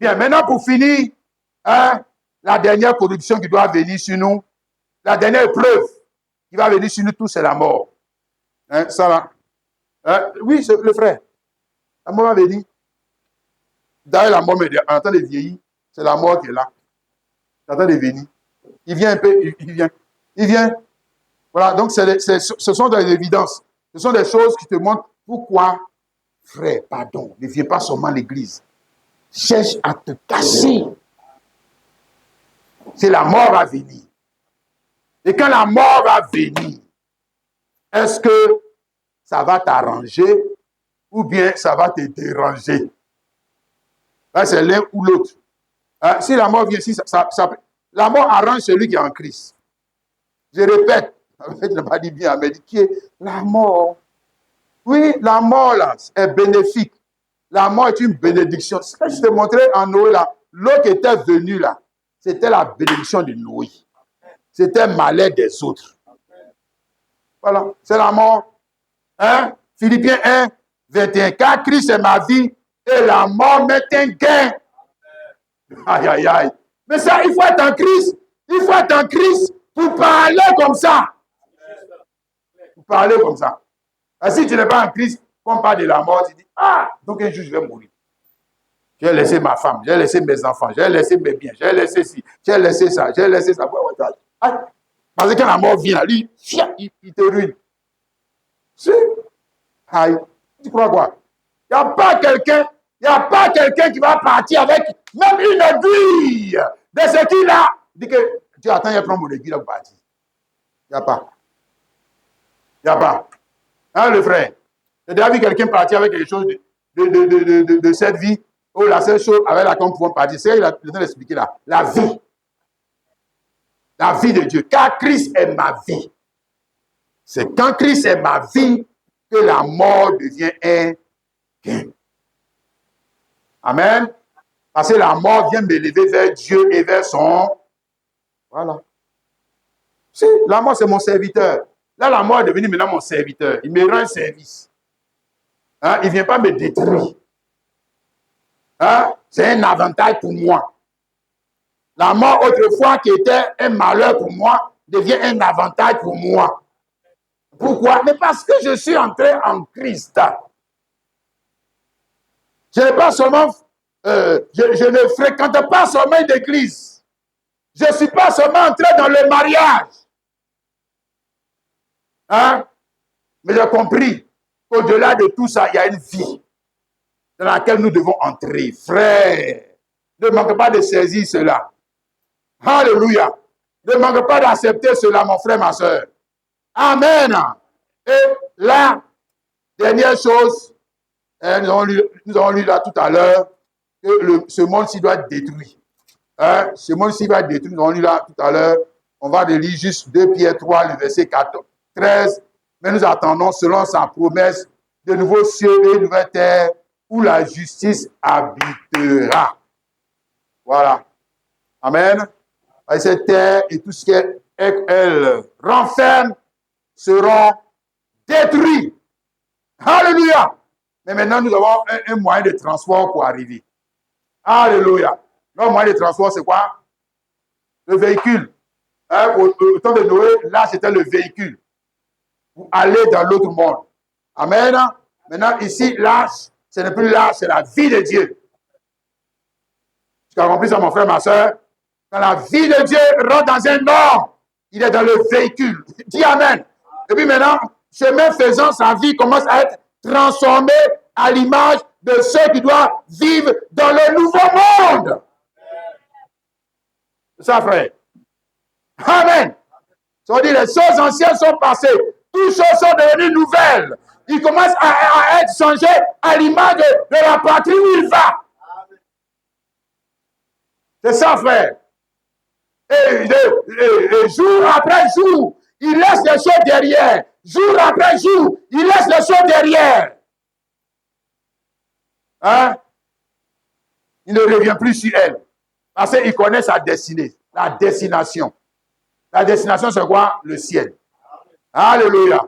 Bien, maintenant pour finir, hein, la dernière corruption qui doit venir sur nous, la dernière épreuve qui va venir sur nous tous, c'est la mort. Hein, ça là. Hein, oui, le frère. La mort va venir. D'ailleurs, la mort est en train de vieillir. C'est la mort qui est là. Il est en train de venir. Il vient un peu, il vient. Il vient. Voilà, donc ce sont des évidences. Ce sont des choses qui te montrent pourquoi, frère, pardon, ne viens pas seulement à l'église. Cherche à te cacher. C'est la mort va venir. Et quand la mort va venir, est-ce que ça va t'arranger ou bien ça va te déranger? C'est l'un ou l'autre. Si la mort vient ici, la mort arrange celui qui est en Christ. Je répète, je n'ai pas dit bien, mais qui est la mort. Oui, la mort là est bénéfique. La mort est une bénédiction. Ce que je te montrais en Noé là, l'eau qui était venue là, c'était la bénédiction de Noé. C'était le malheur des autres. Voilà, c'est la mort. Hein? Philippiens 1, 21. Car Christ est ma vie et la mort m'est un gain. Aïe, aïe, aïe. Mais ça, il faut être en Christ. Il faut être en Christ pour parler comme ça. Pour parler comme ça. Et si tu n'es pas en Christ, quand on parle de la mort, tu dis, ah, donc un jour je vais mourir. J'ai laissé ma femme, j'ai laissé mes enfants, j'ai laissé mes biens, j'ai laissé ci, j'ai laissé ça, j'ai laissé ça. Parce que quand la mort vient, lui, il te ruine. Si. Aïe. Tu crois quoi? Il n'y a pas quelqu'un qui va partir avec même une aiguille de ce qu'il a. Dit que tu attends, il prend mon aiguille là pour partir. Il n'y a pas. Il n'y a pas. Hein, le frère? J'ai déjà vu quelqu'un partir avec quelque chose de cette vie. Oh, la seule chose avec laquelle on pouvait partir, c'est ce qu'il a besoin d'expliquer là. La vie. La vie de Dieu. Car Christ est ma vie. C'est quand Christ est ma vie que la mort devient un gain. Amen. Parce que la mort vient m'élever vers Dieu et vers son... Voilà. Si, la mort, c'est mon serviteur. Là, la mort est devenue maintenant mon serviteur. Il me rend un service. Hein? Il ne vient pas me détruire. Hein? C'est un avantage pour moi. La mort, autrefois, qui était un malheur pour moi, devient un avantage pour moi. Pourquoi? Mais parce que je suis entré en Christ. Je n'ai pas seulement... je ne fréquente pas seulement une église. Je ne suis pas seulement entré dans le mariage. Hein? Mais j'ai compris qu'au-delà de tout ça, il y a une vie dans laquelle nous devons entrer. Frère, ne manque pas de saisir cela. Alléluia. Ne manque pas d'accepter cela, mon frère, ma soeur. Amen. Et la dernière chose, nous avons lu là tout à l'heure, que ce monde-ci doit être détruit. Hein? Ce monde-ci va être détruit. Nous avons lu là tout à l'heure. On va lire juste 2 Pierre 3, le verset 13. Mais nous attendons, selon sa promesse, de nouveaux cieux et de nouvelles terres où la justice habitera. Voilà. Amen. Et cette terre et tout ce qu'elle renferme seront détruits. Alléluia. Mais maintenant, nous avons un moyen de transport pour arriver. Alléluia. Notre moyen de transport, c'est quoi? Le véhicule. Hein, au temps de Noé, là, c'était le véhicule. Pour aller dans l'autre monde. Amen. Maintenant, ici, là, ce n'est plus là, c'est la vie de Dieu. Tu as compris ça, mon frère, ma soeur? Quand la vie de Dieu rentre dans un homme, il est dans le véhicule. Dis Amen. Et puis maintenant, chemin faisant, sa vie commence à être transformée à l'image de ceux qui doivent vivre dans le nouveau monde. C'est ça, frère. Amen. Ça veut dire les choses anciennes sont passées. Toutes choses sont devenues nouvelles. Il commence à être changé à l'image de la patrie où il va. C'est ça, frère. Et jour après jour, il laisse les choses derrière. Jour après jour, il laisse les choses derrière. Hein? Il ne revient plus sur elle. Parce qu'il connaît sa destinée, la destination. La destination, c'est quoi? Le ciel. Alléluia.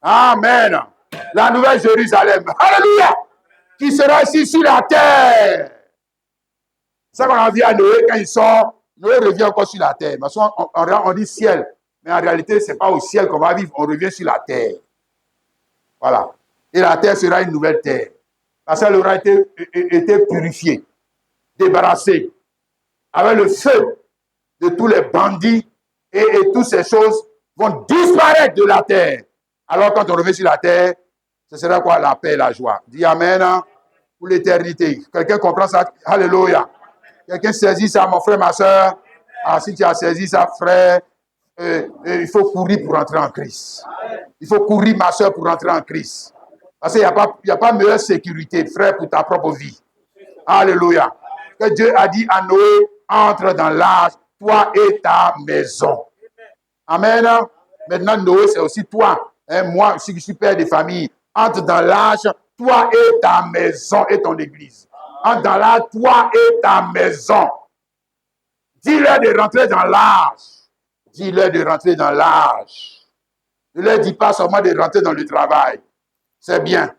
Amen. La nouvelle Jérusalem. Alléluia. Qui sera ici sur la terre. C'est ça qu'on a vu à Noé quand il sort. Noé revient encore sur la terre. Parce on dit ciel. Mais en réalité, ce n'est pas au ciel qu'on va vivre. On revient sur la terre. Voilà. Et la terre sera une nouvelle terre. Parce qu'elle aura été purifiée, débarrassée, avec le feu de tous les bandits et toutes ces choses vont disparaître de la terre. Alors quand on revient sur la terre, ce sera quoi? La paix et la joie. Dis Amen pour l'éternité. Quelqu'un comprend ça? Alléluia. Quelqu'un saisit ça, mon frère, ma soeur. Ah, si tu as saisi ça, frère, il faut courir pour entrer en Christ. Il faut courir, ma soeur, pour entrer en Christ. Parce qu'il n'y a pas meilleure sécurité, frère, pour ta propre vie. Alléluia. Que Dieu a dit à Noé, entre dans l'arche, toi et ta maison. Amen. Maintenant, Noé, c'est aussi toi. Moi, si je suis père de famille, entre dans l'arche, toi et ta maison et ton église. Entre dans l'arche, toi et ta maison. Dis-leur de rentrer dans l'arche. Dis-leur de rentrer dans l'arche. Ne leur dis pas seulement de rentrer dans le travail. C'est bien.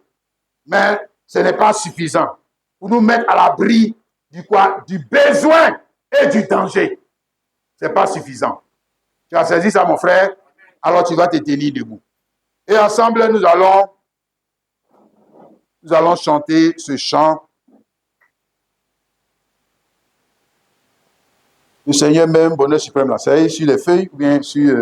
Mais ce n'est pas suffisant. Pour nous mettre à l'abri du besoin et du danger. Ce n'est pas suffisant. Tu as saisi ça, mon frère? Alors tu vas te tenir debout. Et ensemble, nous allons chanter ce chant. Le Seigneur même, bonheur suprême, là. C'est sur les feuilles ou bien sur...